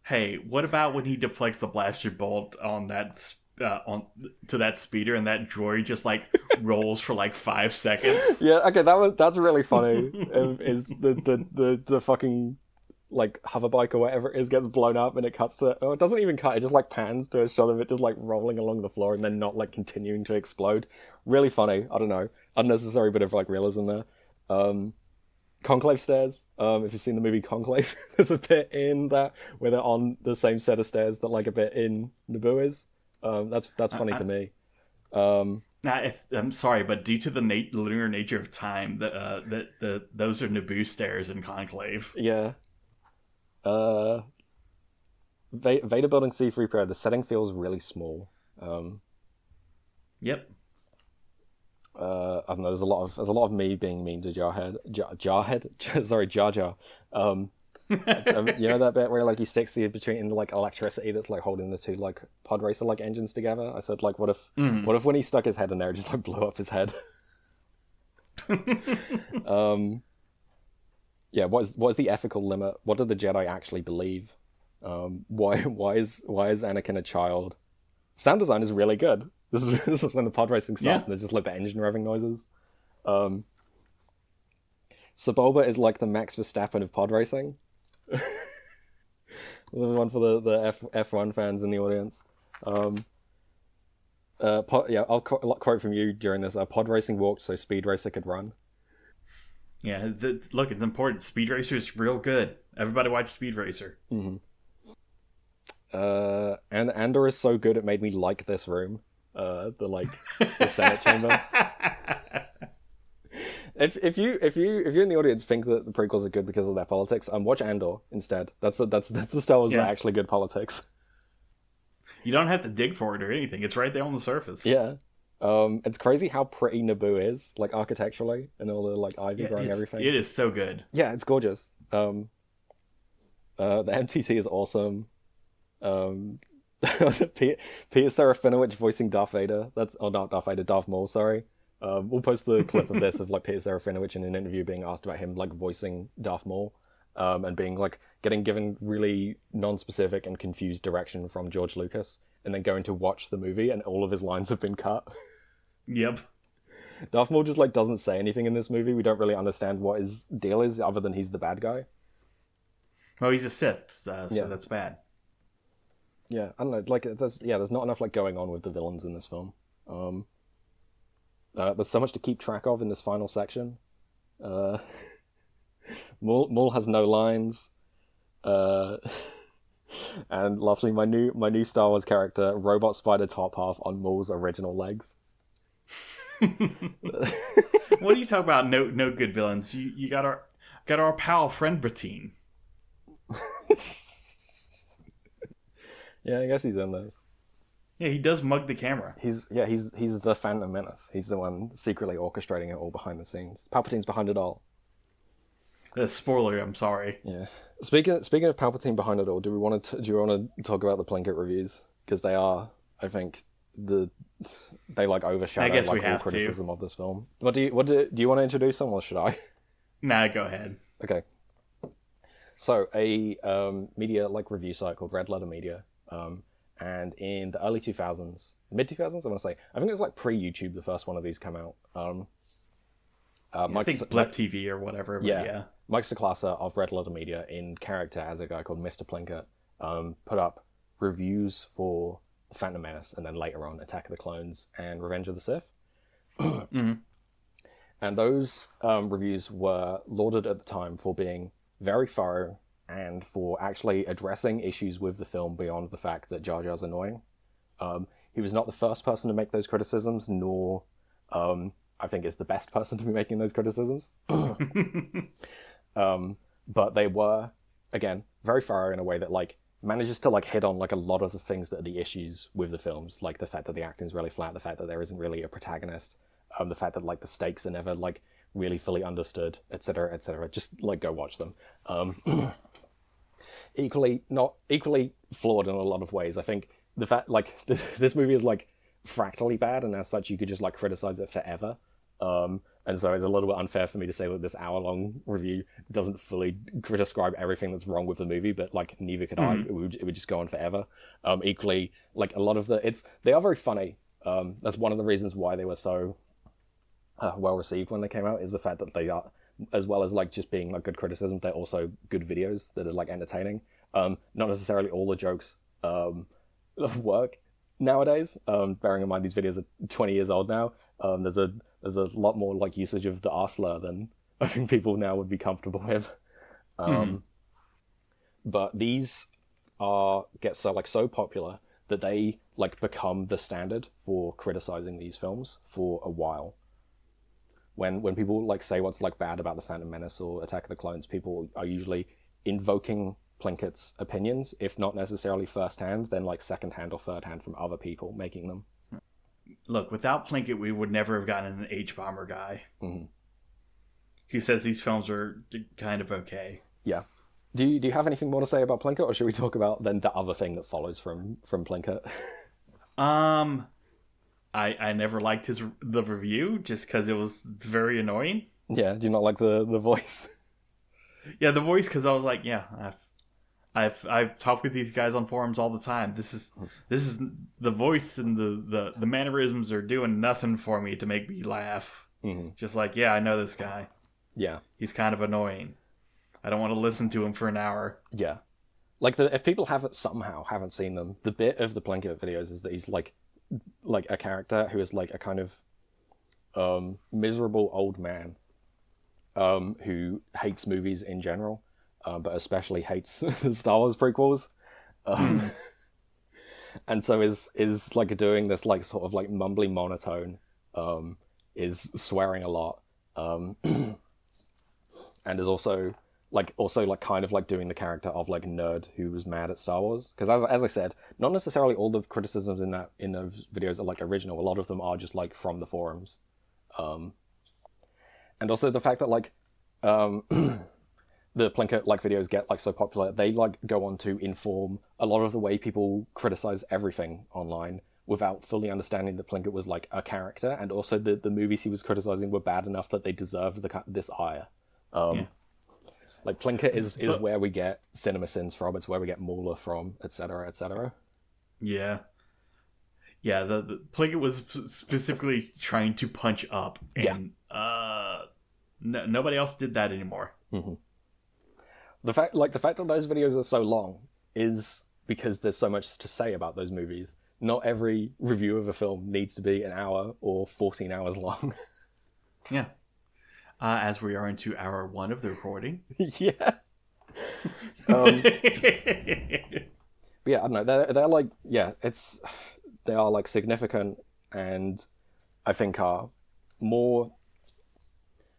Hey, what about when he deflects the blaster bolt on that to that speeder, and that droid just like rolls for like 5 seconds? Yeah, okay, that's really funny. Is the fucking like hover bike or whatever it is gets blown up, and it cuts to, oh, it doesn't even cut, it just like pans to a shot of it just like rolling along the floor and then not like continuing to explode. Really funny. I don't know, unnecessary bit of like realism there. Conclave stairs, if you've seen the movie Conclave, there's a bit in that where they're on the same set of stairs that like a bit in Naboo is. That's funny to me. I'm sorry, but due to the linear nature of time, those are Naboo stairs in Conclave. Yeah. Vader building C-3PO, the setting feels really small. Yep. I don't know. There's a lot of me being mean to Jar Jar. You know that bit where like he sticks the between like electricity that's like holding the two like pod racer like engines together? I said like, what if when he stuck his head in there, it just like blew up his head? Yeah. What is the ethical limit? What do the Jedi actually believe? Why is Anakin a child? Sound design is really good. This is when the pod racing starts, and there's just like the engine revving noises. Sebulba is like the Max Verstappen of pod racing. The one for the F1 fans in the audience. I'll quote from you during this. Pod racing walked so Speed Racer could run. Yeah, look, it's important. Speed Racer is real good. Everybody watch Speed Racer. Mm-hmm. And Andor is so good it made me like this room. The Senate chamber. If you're in the audience think that the prequels are good because of their politics, watch Andor instead. That's the Star Wars that actually good politics. You don't have to dig for it or anything. It's right there on the surface. Yeah. It's crazy how pretty Naboo is, like architecturally, and all the like ivy growing everything. It is so good. Yeah, it's gorgeous. The MTT is awesome. Peter Serafinowicz voicing Darth Vader. Not Darth Vader, Darth Maul. Sorry. We'll post the clip of this of like Peter Serafinowicz in an interview being asked about him like voicing Darth Maul, and being like getting given really non-specific and confused direction from George Lucas, and then going to watch the movie and all of his lines have been cut. Yep. Darth Maul just like doesn't say anything in this movie. We don't really understand what his deal is other than he's the bad guy. Well, he's a Sith, so that's bad. Yeah, I don't know. Like, there's not enough like going on with the villains in this film. There's so much to keep track of in this final section. Maul has no lines. And lastly, my new Star Wars character, Robot Spider top half on Maul's original legs. What do you talk about? No good villains. You got our pal friend Bratine. Yeah, I guess he's in those. Yeah, he does mug the camera. He's the Phantom Menace. He's the one secretly orchestrating it all behind the scenes. Palpatine's behind it all. Spoiler, I'm sorry. Yeah. Speaking of Palpatine behind it all, do you want to talk about the Plinkett reviews? Because they are, I think, they like overshadow like all criticism of this film. Do you want to introduce them or should I? Nah, go ahead. Okay. So a media like review site called Red Letter Media. And in the early 2000s, mid 2000s, I want to say, I think it was like pre-YouTube, the first one of these come out. I think Blip TV or whatever. Yeah. Mike Saclasa of Red Letter Media, in character as a guy called Mr. Plinkett, put up reviews for The Phantom Menace, and then later on Attack of the Clones and Revenge of the Sith. Mm-hmm. And those reviews were lauded at the time for being very thorough, and for actually addressing issues with the film beyond the fact that Jar Jar's annoying. He was not the first person to make those criticisms, nor I think is the best person to be making those criticisms. But they were, again, very thorough in a way that like manages to like hit on like a lot of the things that are the issues with the films, like the fact that the acting's really flat, the fact that there isn't really a protagonist, the fact that like the stakes are never like really fully understood, etc., etc. Just like go watch them. Equally flawed in a lot of ways. I think the fact like this movie is like fractally bad, and as such you could just like criticize it forever. And so it's a little bit unfair for me to say that this hour-long review doesn't fully describe everything that's wrong with the movie, but like neither could I. It would just go on forever. Equally, like a lot of they are very funny. That's one of the reasons why they were so well received when they came out, is the fact that as well as like just being like good criticism, they're also good videos that are like entertaining. Not necessarily all the jokes work nowadays. Bearing in mind these videos are 20 years old now. There's a lot more like usage of the R slur than I think people now would be comfortable with. But these get so popular that they like become the standard for criticizing these films for a while. When people like say what's like bad about the Phantom Menace or Attack of the Clones, people are usually invoking Plinkett's opinions, if not necessarily firsthand, then like secondhand or thirdhand from other people making them. Look, without Plinkett, we would never have gotten an H-bomber guy who says these films are kind of okay. Yeah. Do you have anything more to say about Plinkett, or should we talk about then the other thing that follows from Plinkett? I never liked the review just because it was very annoying. Yeah, do you not like the voice? Yeah, the voice, because I was like, yeah, I've talked with these guys on forums all the time. This is the voice and the mannerisms are doing nothing for me to make me laugh. Just like, yeah, I know this guy. Yeah, he's kind of annoying. I don't want to listen to him for an hour. Yeah, like if people haven't seen them, the bit of the Plinkett videos is that he's like a character who is like a kind of miserable old man who hates movies in general, but especially hates the Star Wars prequels, and so is like doing this like sort of like mumbly monotone, is swearing a lot, and is also kind of like doing the character of like nerd who was mad at Star Wars, because as I said, not necessarily all the criticisms in those videos are like original. A lot of them are just like from the forums, and also the fact that like the Plinkett like videos get like so popular, they like go on to inform a lot of the way people criticize everything online without fully understanding that Plinkett was like a character, and also the movies he was criticizing were bad enough that they deserved this ire. Like Plinkett is where we get CinemaSins from. It's where we get Mauler from, etc., etc. Yeah, yeah. The Plinkett was specifically trying to punch up, and nobody else did that anymore. The fact that those videos are so long is because there's so much to say about those movies. Not every review of a film needs to be an hour or 14 hours long. Yeah. As we are into hour 1 of the recording. Yeah. But yeah, I don't know. They're like, yeah, they are like significant, and I think are more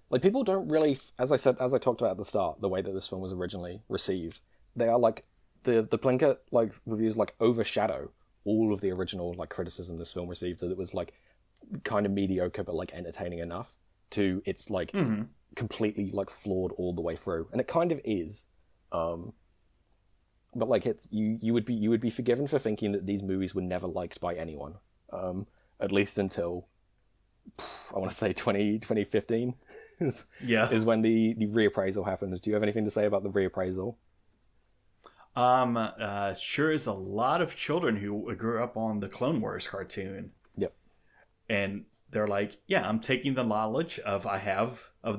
like, people don't really, as I talked about at the start, the way that this film was originally received, they are like the Plinkett like reviews like overshadow all of the original like criticism this film received, that it was like kind of mediocre but like entertaining enough to it's like completely like flawed all the way through, and it kind of is, but like it's you would be forgiven for thinking that these movies were never liked by anyone, at least until I want to say 2015 is when the reappraisal happened. Do you have anything to say about the reappraisal? Sure is a lot of children who grew up on the Clone Wars cartoon. Yep. And they're like, yeah, I'm taking the knowledge of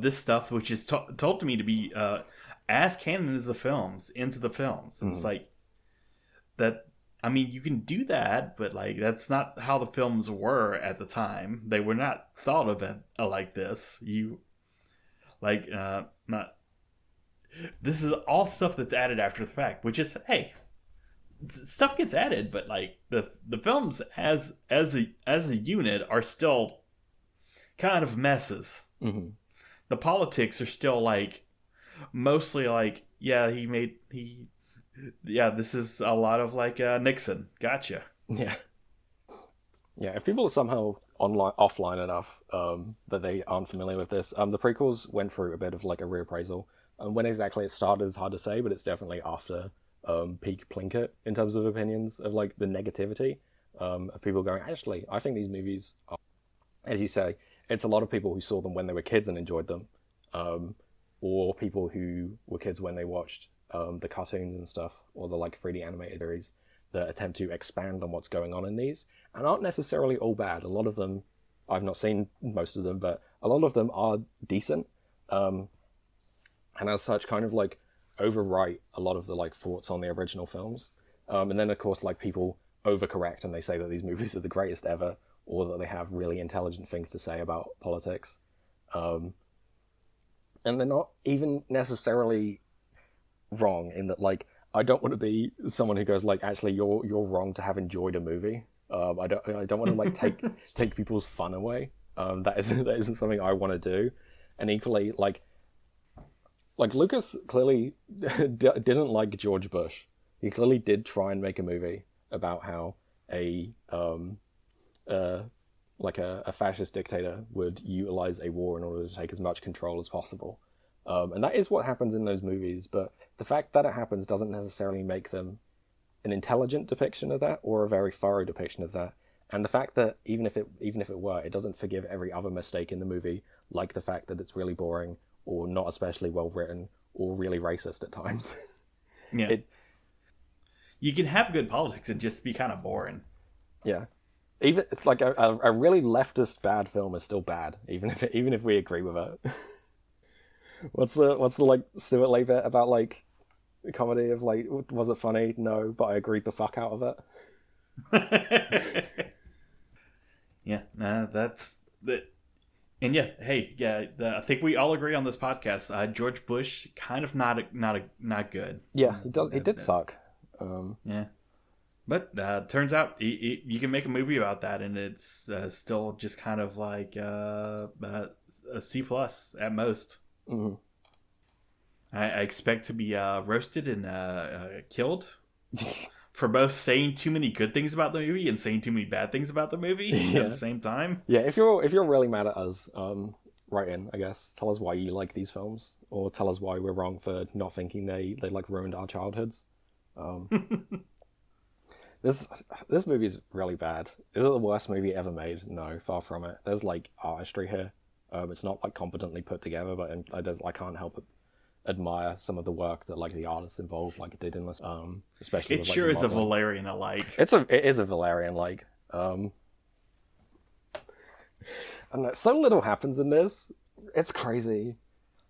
this stuff, which is told to me to be as canon as the films, into the films. And it's like, that, I mean, you can do that, but like, that's not how the films were at the time. They were not thought of like this. This is all stuff that's added after the fact, which is, hey, stuff gets added, but like the films as a unit are still kind of messes. The politics are still like mostly like, this is a lot of like Nixon, gotcha. Yeah. If people are somehow offline enough that they aren't familiar with this, the prequels went through a bit of like a reappraisal. When exactly it started is hard to say, but it's definitely after peak Plinkett in terms of opinions of like the negativity of people going, actually, I think these movies are, as you say, it's a lot of people who saw them when they were kids and enjoyed them, or people who were kids when they watched the cartoons and stuff, or the like 3D animated series that attempt to expand on what's going on in these, and aren't necessarily all bad. A lot of them, I've not seen most of them, but a lot of them are decent. and as such kind of like overwrite a lot of the like thoughts on the original films. And then of course like people overcorrect and they say that these movies are the greatest ever, or that they have really intelligent things to say about politics. And they're not even necessarily wrong in that, like, I don't want to be someone who goes like, actually you're wrong to have enjoyed a movie. I don't want to like take people's fun away. That isn't something I want to do. And equally, like Lucas clearly didn't like George Bush. He clearly did try and make a movie about how a fascist dictator would utilize a war in order to take as much control as possible. And that is what happens in those movies, but the fact that it happens doesn't necessarily make them an intelligent depiction of that or a very thorough depiction of that. And the fact that even if it were, it doesn't forgive every other mistake in the movie, like the fact that it's really boring or not especially well written or really racist at times. Yeah. You can have good politics and just be kind of boring. Yeah. Even it's like a really leftist bad film is still bad, even if we agree with it. What's the like Stuart Lee bit about like the comedy of like, was it funny? No, but I agreed the fuck out of it. Yeah, that's the. And yeah, hey, yeah, I think we all agree on this podcast. George Bush kind of not good. Yeah, he did suck. Yeah, but turns out you can make a movie about that, and it's still just kind of like a C+ at most. Mm-hmm. I expect to be roasted and killed for both saying too many good things about the movie and saying too many bad things about the movie at the same time. Yeah, if you're really mad at us, write in, I guess. Tell us why you like these films, or tell us why we're wrong for not thinking they like ruined our childhoods. This movie is really bad. Is it the worst movie ever made? No, far from it. There's like artistry here. It's not like competently put together, but I can't help but admire some of the work that like the artists involved like did in this. Especially it with, like, sure the is a modeling. Valerian alike. It is a Valerian like. And so little happens in this. It's crazy.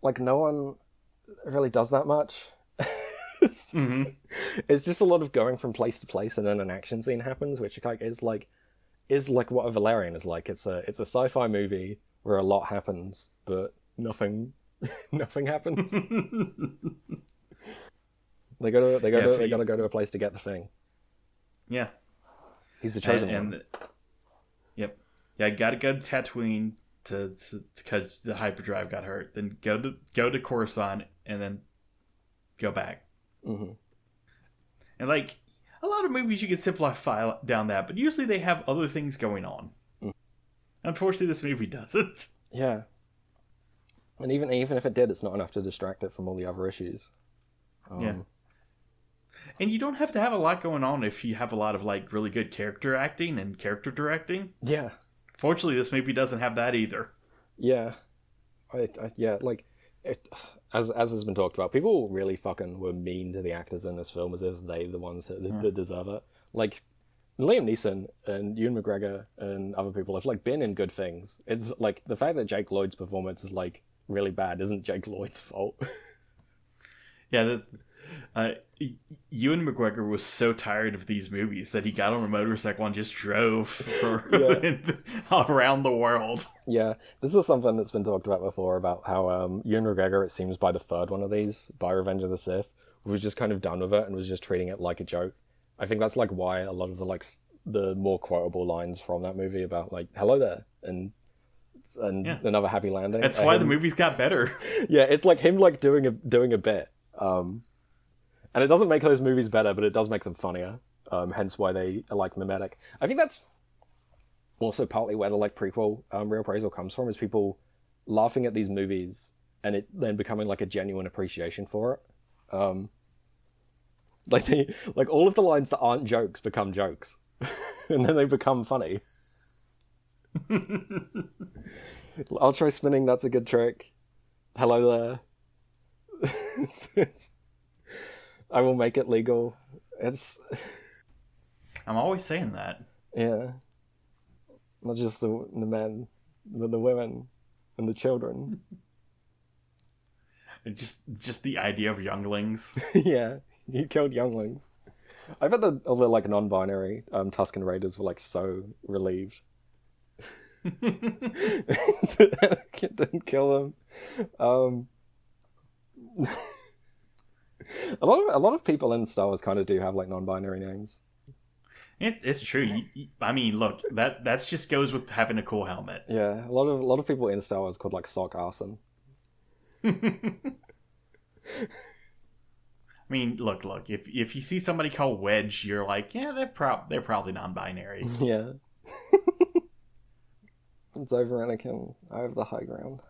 Like no one really does that much. It's just a lot of going from place to place, and then an action scene happens, which is like what a Valerian is like. It's a sci-fi movie where a lot happens, but nothing happens. They gotta go to a place to get the thing. Yeah, he's the chosen one. Yep. Yeah, I gotta go to Tatooine to because the hyperdrive got hurt. Then go to Coruscant and then go back. Mm-hmm. And like a lot of movies, you can simplify down that, but usually they have other things going on. Unfortunately, this movie doesn't. Yeah. And even if it did, it's not enough to distract it from all the other issues. Yeah. And you don't have to have a lot going on if you have a lot of like really good character acting and character directing. Yeah. Fortunately, this movie doesn't have that either. Yeah. As has been talked about, people really fucking were mean to the actors in this film as if they the ones that deserve it. Like Liam Neeson and Ewan McGregor and other people have like been in good things. It's like the fact that Jake Lloyd's performance is like really bad isn't Jake Lloyd's fault. Yeah, Ewan McGregor was so tired of these movies that he got on a motorcycle and just drove around the world. Yeah, this is something that's been talked about before, about how Ewan McGregor, it seems by the third one of these, by Revenge of the Sith, was just kind of done with it and was just treating it like a joke. I think that's like why a lot of the more quotable lines from that movie about like hello there and another happy landing. That's why the movies got better. Yeah, it's like him like doing a bit. And it doesn't make those movies better, but it does make them funnier. Hence why they are like mimetic. I think that's also partly where the like prequel reappraisal comes from, is people laughing at these movies and it then becoming like a genuine appreciation for it. Like all of the lines that aren't jokes become jokes, and then they become funny. I'll try spinning. That's a good trick. Hello there. I will make it legal. I'm always saying that. Yeah. Not just the men, but the women and the children. Just the idea of younglings. Yeah, you killed younglings. I bet all the like non-binary Tusken Raiders were like so relieved. Didn't kill them. A lot of people in Star Wars kind of do have like non-binary names. It's true. I mean, look, that just goes with having a cool helmet. Yeah, a lot of people in Star Wars called like Sock Arson. I mean, look. If you see somebody called Wedge, you're like, yeah, they're probably non-binary. Yeah. It's over, Anakin. I have the high ground.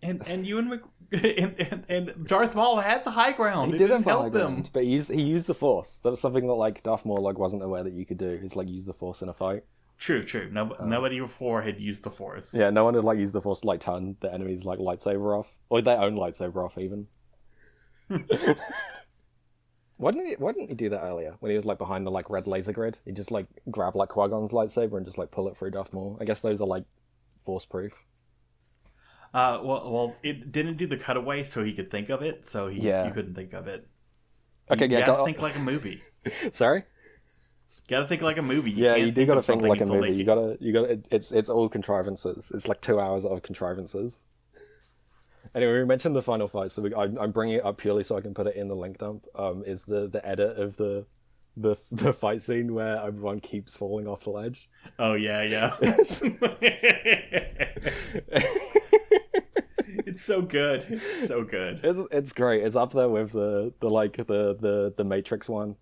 And Ewan and Darth Maul had the high ground. He did have the high ground, but he used the Force. That was something that like Darth Maul like wasn't aware that you could do. Is like use the Force in a fight. True. Nobody before had used the Force. Yeah, no one had like used the Force to like turn the enemy's like lightsaber off, or their own lightsaber off even. Why didn't he do that earlier when he was like behind the like red laser grid? He just like grab like Qui-Gon's lightsaber and just like pull it through Darth Maul. I guess those are like Force proof. Well, it didn't do the cutaway, so he could think of it. So he couldn't think of it. Okay, you gotta think like a movie. Sorry. Gotta think like a movie. You do gotta think like a movie. You gotta. It's all contrivances. It's like 2 hours of contrivances. Anyway, we mentioned the final fight, so I'm bringing it up purely so I can put it in the link dump. Is the edit of the fight scene where everyone keeps falling off the ledge? Oh yeah. It's so good. It's so good. It's great. It's up there with the Matrix one,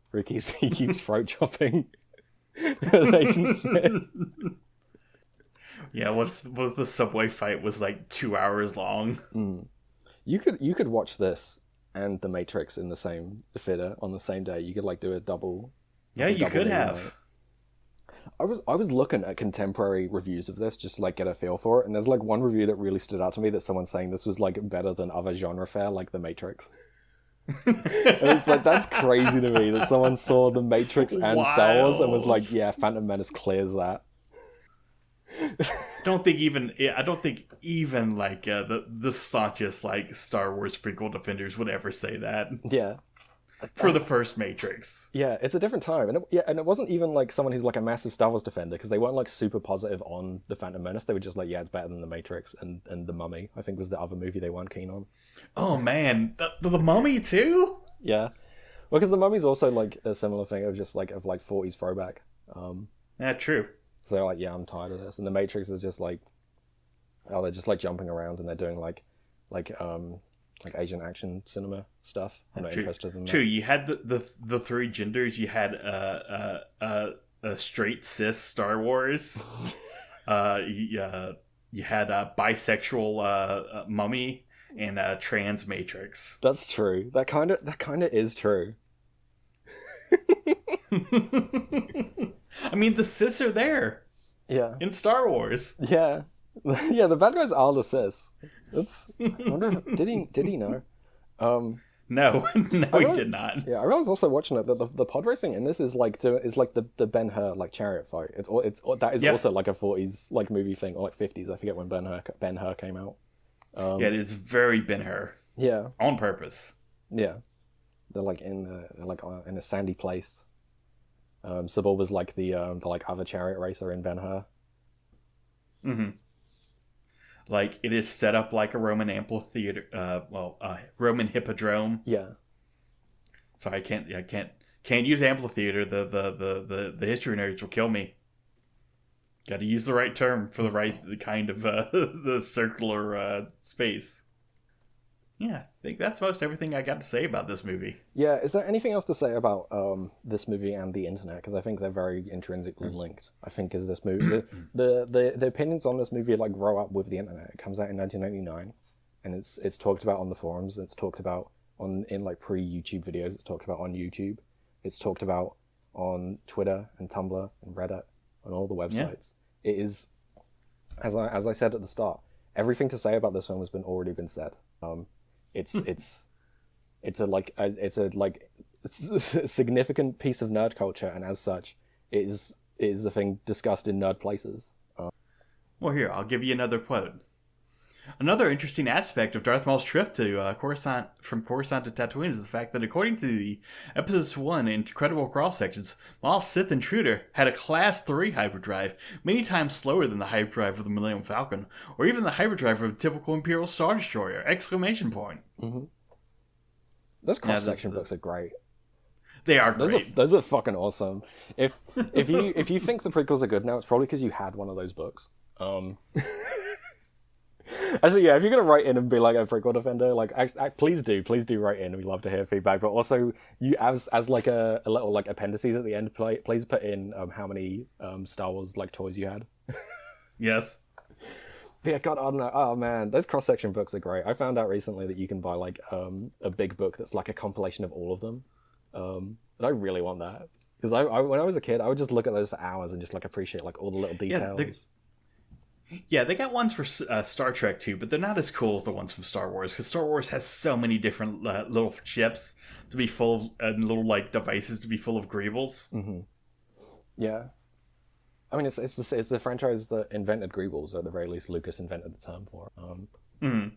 where he keeps throat chopping Agent Smith. Yeah, what if the subway fight was like 2 hours long? You could watch this and the Matrix in the same theater on the same day. You could like do a double. Yeah, you could have. I was looking at contemporary reviews of this just to like get a feel for it, and there's like one review that really stood out to me that someone's saying this was like better than other genre fare like The Matrix. And it's like, that's crazy to me that someone saw The Matrix and Star Wars and was like, yeah, Phantom Menace clears that. I don't think even like the staunchest like Star Wars prequel defenders would ever say that. Yeah. For the first Matrix. Yeah, it's a different time. And it wasn't even like someone who's like a massive Star Wars defender, because they weren't like super positive on the Phantom Menace. They were just like, yeah, it's better than The Matrix, and The Mummy, I think, was the other movie they weren't keen on. Oh man, the Mummy too? Yeah. Well, because The Mummy's also like a similar thing of just like 40s throwback. Yeah, true. So they're like, yeah, I'm tired of this. And The Matrix is just like, oh, they're just like jumping around and they're doing like Asian action cinema stuff. I'm not interested in that. True, you had the three genders. You had a straight cis Star Wars. You had a bisexual Mummy and a trans Matrix. That's true. That kind of is true. I mean, the cis are there. Yeah. In Star Wars. Yeah. Yeah, the bad guys are the cis. I wonder if, did he know? No, he did not. Yeah, I was also watching it. The pod racing in this is like the Ben-Hur like chariot fight. That is also like a 40s like movie thing, or like 50s. I forget when Ben-Hur came out. Yeah, it is very Ben-Hur. Yeah, on purpose. Yeah, they're like in a sandy place. Sebulba's like the other chariot racer in Ben-Hur. Mm-hmm. Like, it is set up like a Roman amphitheater, Roman hippodrome. Yeah. So I can't use amphitheater. The history nerds will kill me. Got to use the right term for the right kind of the circular space. Yeah, I think that's most everything I got to say about this movie. Yeah, is there anything else to say about this movie and the internet? Because I think they're very intrinsically linked. I think as this movie, the opinions on this movie like grow up with the internet. It comes out in 1999, and it's talked about on the forums. It's talked about in like pre-YouTube videos. It's talked about on YouTube. It's talked about on Twitter and Tumblr and Reddit and all the websites. Yeah. It is, as I said at the start, everything to say about this film has already been said. It's a significant piece of nerd culture, and as such, it is the thing discussed in nerd places. Well, here, I'll give you another quote. Another interesting aspect of Darth Maul's trip to Coruscant, from Coruscant to Tatooine, is the fact that according to the Episode 1 Incredible Cross-Sections, Maul's Sith Intruder had a Class 3 hyperdrive, many times slower than the hyperdrive of the Millennium Falcon, or even the hyperdrive of a typical Imperial Star Destroyer! Exclamation point. Mm-hmm. Those cross-section books are great. They are great. Those are fucking awesome. If you think the prequels are good now, it's probably because you had one of those books. Actually, yeah, if you're gonna write in and be like a prequel defender, like, please do write in. We'd love to hear feedback. But also, you as like a little like appendices at the end, please put in how many Star Wars like toys you had. Yes. But yeah, God, I don't know. Oh man, those cross section books are great. I found out recently that you can buy like a big book that's like a compilation of all of them, and I really want that because I when I was a kid, I would just look at those for hours and just like appreciate like all the little details. Yeah, they got ones for Star Trek too, but they're not as cool as the ones from Star Wars, because Star Wars has so many different little ships to be full of, and little like devices to be full of greebles. Mm-hmm. Yeah, I mean it's the franchise that invented greebles, or at the very least Lucas invented the term for it.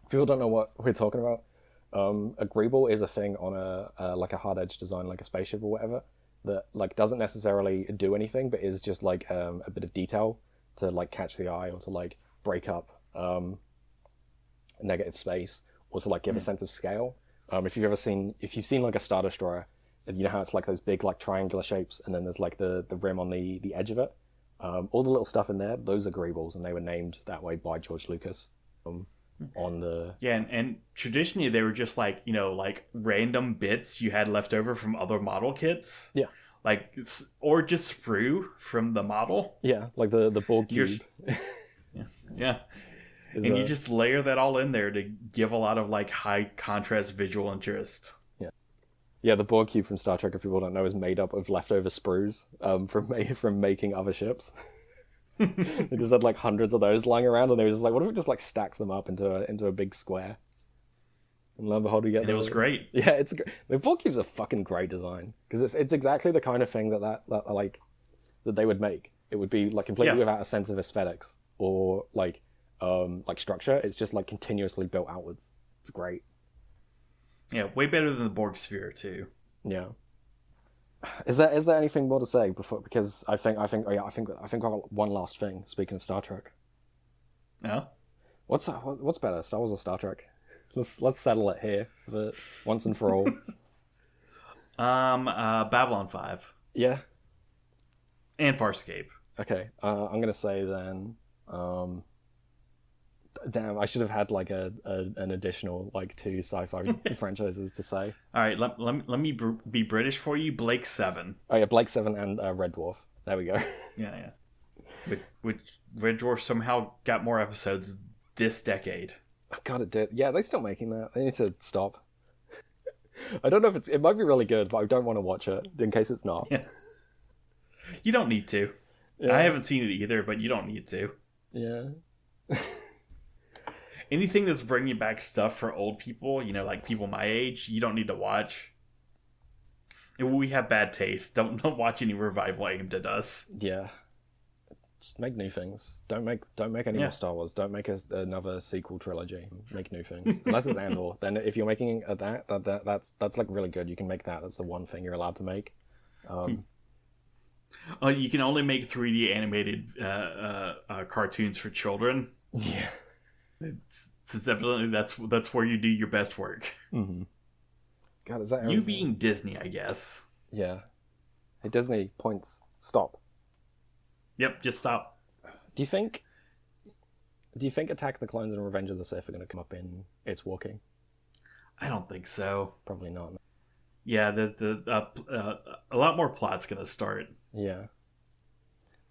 People don't know what we're talking about. A greeble is a thing on a like a hard edge design, like a spaceship or whatever, that like doesn't necessarily do anything, but is just like a bit of detail to like catch the eye, or to like break up negative space, or to like give a sense of scale. If you've seen like a Star Destroyer, you know how it's like those big like triangular shapes, and then there's like the rim on the edge of it. All the little stuff in there, those are greebles, and they were named that way by George Lucas. On the and traditionally they were just like, you know, like random bits you had left over from other model kits. Yeah. Like, or just sprue from the model. Yeah, like the Borg cube. Yeah. And you just layer that all in there to give a lot of like high contrast visual interest. Yeah, the Borg cube from Star Trek, if people don't know, is made up of leftover sprues from making other ships. They just had like hundreds of those lying around, and they were just like, what if we just like stacked them up into a big square? And lo and behold, we get. And it was great. Yeah, it's great. The Borg cube's a fucking great design, because it's exactly the kind of thing that they would make. It would be like completely without a sense of aesthetics or like structure. It's just like continuously built outwards. It's great. Yeah, way better than the Borg sphere too. Yeah. Is there anything more to say before? Because I think I've got one last thing. Speaking of Star Trek. Yeah. What's better, Star Wars or Star Trek? Let's settle it here for once and for all. Babylon 5. Yeah. And Farscape. Okay. I'm gonna say then. Damn, I should have had like an additional like 2 sci-fi franchises to say. All right, let me be British for you. Blake 7. Oh yeah, Blake 7 and Red Dwarf. There we go. Yeah. Which Red Dwarf somehow got more episodes this decade. Oh, God, it did. Yeah, they're still making that. They need to stop. I don't know if it might be really good, but I don't want to watch it in case it's not. Yeah. You don't need to. Yeah. I haven't seen it either, but you don't need to. Yeah. Anything that's bringing back stuff for old people, you know, like people my age, you don't need to watch. We have bad taste. Don't watch any revival aimed at us. Yeah. Just make new things. Don't make any more Star Wars. Don't make another sequel trilogy. Make new things. Unless it's Andor. Then if you're making that's like really good. You can make that. That's the one thing you're allowed to make. You can only make 3D animated cartoons for children. Yeah. It's definitely that's where you do your best work. Mm-hmm. God, is that you being Disney? I guess. Yeah. Hey, Disney, points. Stop. Yep, just stop. Do you think Attack of the Clones and Revenge of the Sith are going to come up in It's Walking? I don't think so. Probably not. Yeah, a lot more plot's going to start. Yeah.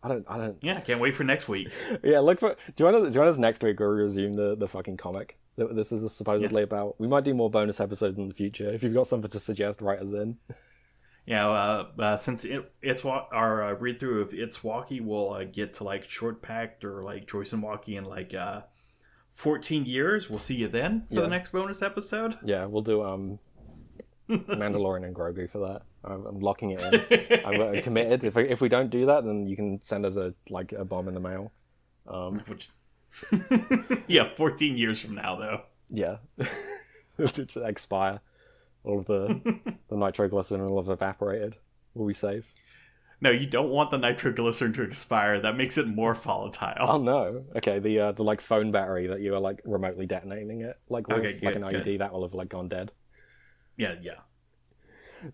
I don't. Yeah, I can't wait for next week. Yeah, look for. Join us next week where we resume the fucking comic that this is supposedly about. We might do more bonus episodes in the future. If you've got something to suggest, write us in. Yeah, since it's our read through of It's Walkie will get to like Short Pact or like Joyce and Walkie in like 14 years. We'll see you then for the next bonus episode. Yeah, we'll do Mandalorian and Grogu for that. I'm locking it in. I'm committed. If we don't do that, then you can send us a bomb in the mail. Yeah, 14 years from now, though. Yeah. To expire. All of the nitroglycerin will have evaporated. Will we safe? No, you don't want the nitroglycerin to expire. That makes it more volatile. Oh no. Okay, the like phone battery that you are like remotely detonating it like with Okay, like an IED, that will have like gone dead. Yeah.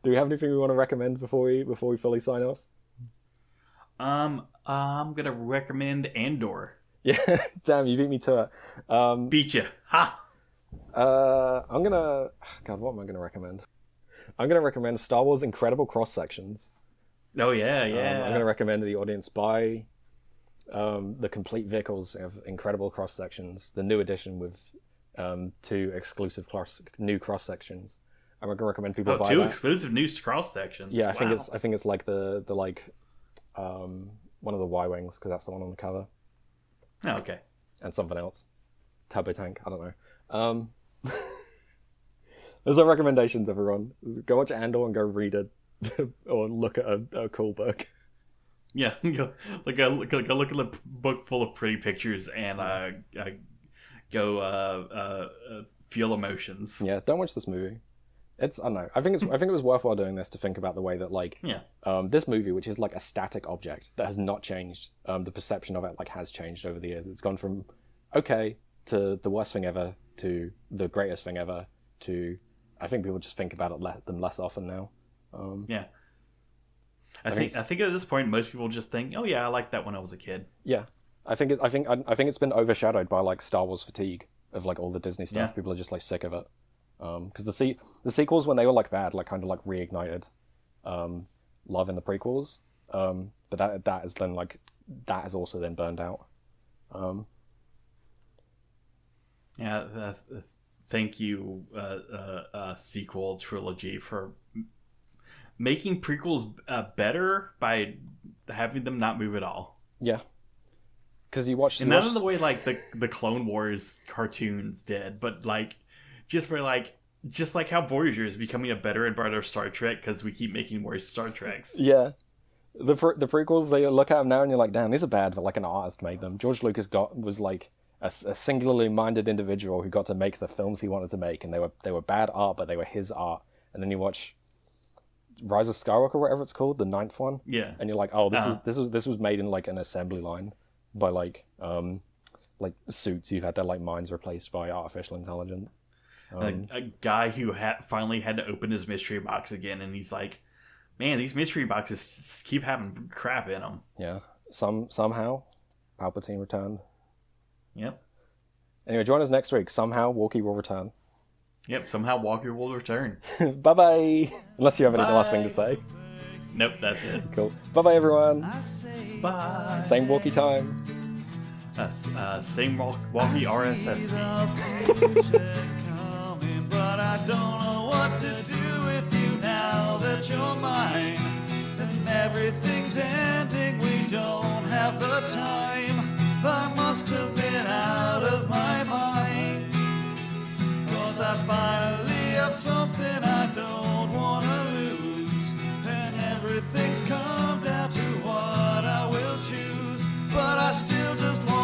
Do we have anything we want to recommend before we fully sign off? I'm gonna recommend Andor. Yeah, damn, you beat me to it. Beat you. Ha! I'm gonna... God, what am I gonna recommend? I'm gonna recommend Star Wars Incredible Cross Sections. Oh, yeah. I'm gonna recommend to the audience buy the complete vehicles of Incredible Cross Sections, the new edition with 2 exclusive new cross sections. I'm gonna recommend people buy 2 that. exclusive new cross sections. Yeah, I Wow. think it's like the like one of the Y-wings, because that's the one on the cover. Oh, okay. And something else. Turbo tank, I don't know. There's no recommendations, everyone. Go watch Andor and go read it or look at a cool book. Yeah, go look at the book full of pretty pictures and go feel emotions. Yeah, don't watch this movie. I don't know. I think it was worthwhile doing this to think about the way that like this movie, which is like a static object that has not changed, the perception of it like has changed over the years. It's gone from okay to the worst thing ever to the greatest thing ever to I think people just think about it them less often now. Yeah. I think at this point most people just think, oh yeah, I liked that when I was a kid. Yeah, I think it's been overshadowed by like Star Wars fatigue of like all the Disney stuff. Yeah. People are just like sick of it. Because the sequels, when they were like bad, like kind of like reignited love in the prequels. But that is then like that has also then burned out. Thank you, sequel trilogy, for making prequels better by having them not move at all. Yeah, because you watch not in the way like the Clone Wars cartoons did, but like just like how Voyager is becoming a better and better Star Trek because we keep making more Star Treks. Yeah, the prequels, they look at them now and you're like, damn, these are bad, but like an artist made them. George Lucas was like a singularly minded individual who got to make the films he wanted to make, and they were bad art, but they were his art. And then you watch Rise of Skywalker, whatever it's called, the 9th one. Yeah. And you're like, oh, this was made in like an assembly line by like suits who had their like minds replaced by artificial intelligence. A guy who finally had to open his mystery box again, and he's like, man, these mystery boxes just keep having crap in them. Yeah. Somehow Palpatine returned. Yep. Anyway, join us next week. Somehow Walkie will return. Yep, somehow Walker will return. Bye-bye. Unless you have anything last thing to say. Nope, that's it. Cool. Bye-bye, everyone. Bye. Same walkie time. Same walkie RSS Coming, but I don't know what to do with you now that you're mine. And everything's ending, we don't have the time. I must have been out of my mind. 'Cause I finally have something I don't want to lose. And everything's come down to what I will choose. But I still just want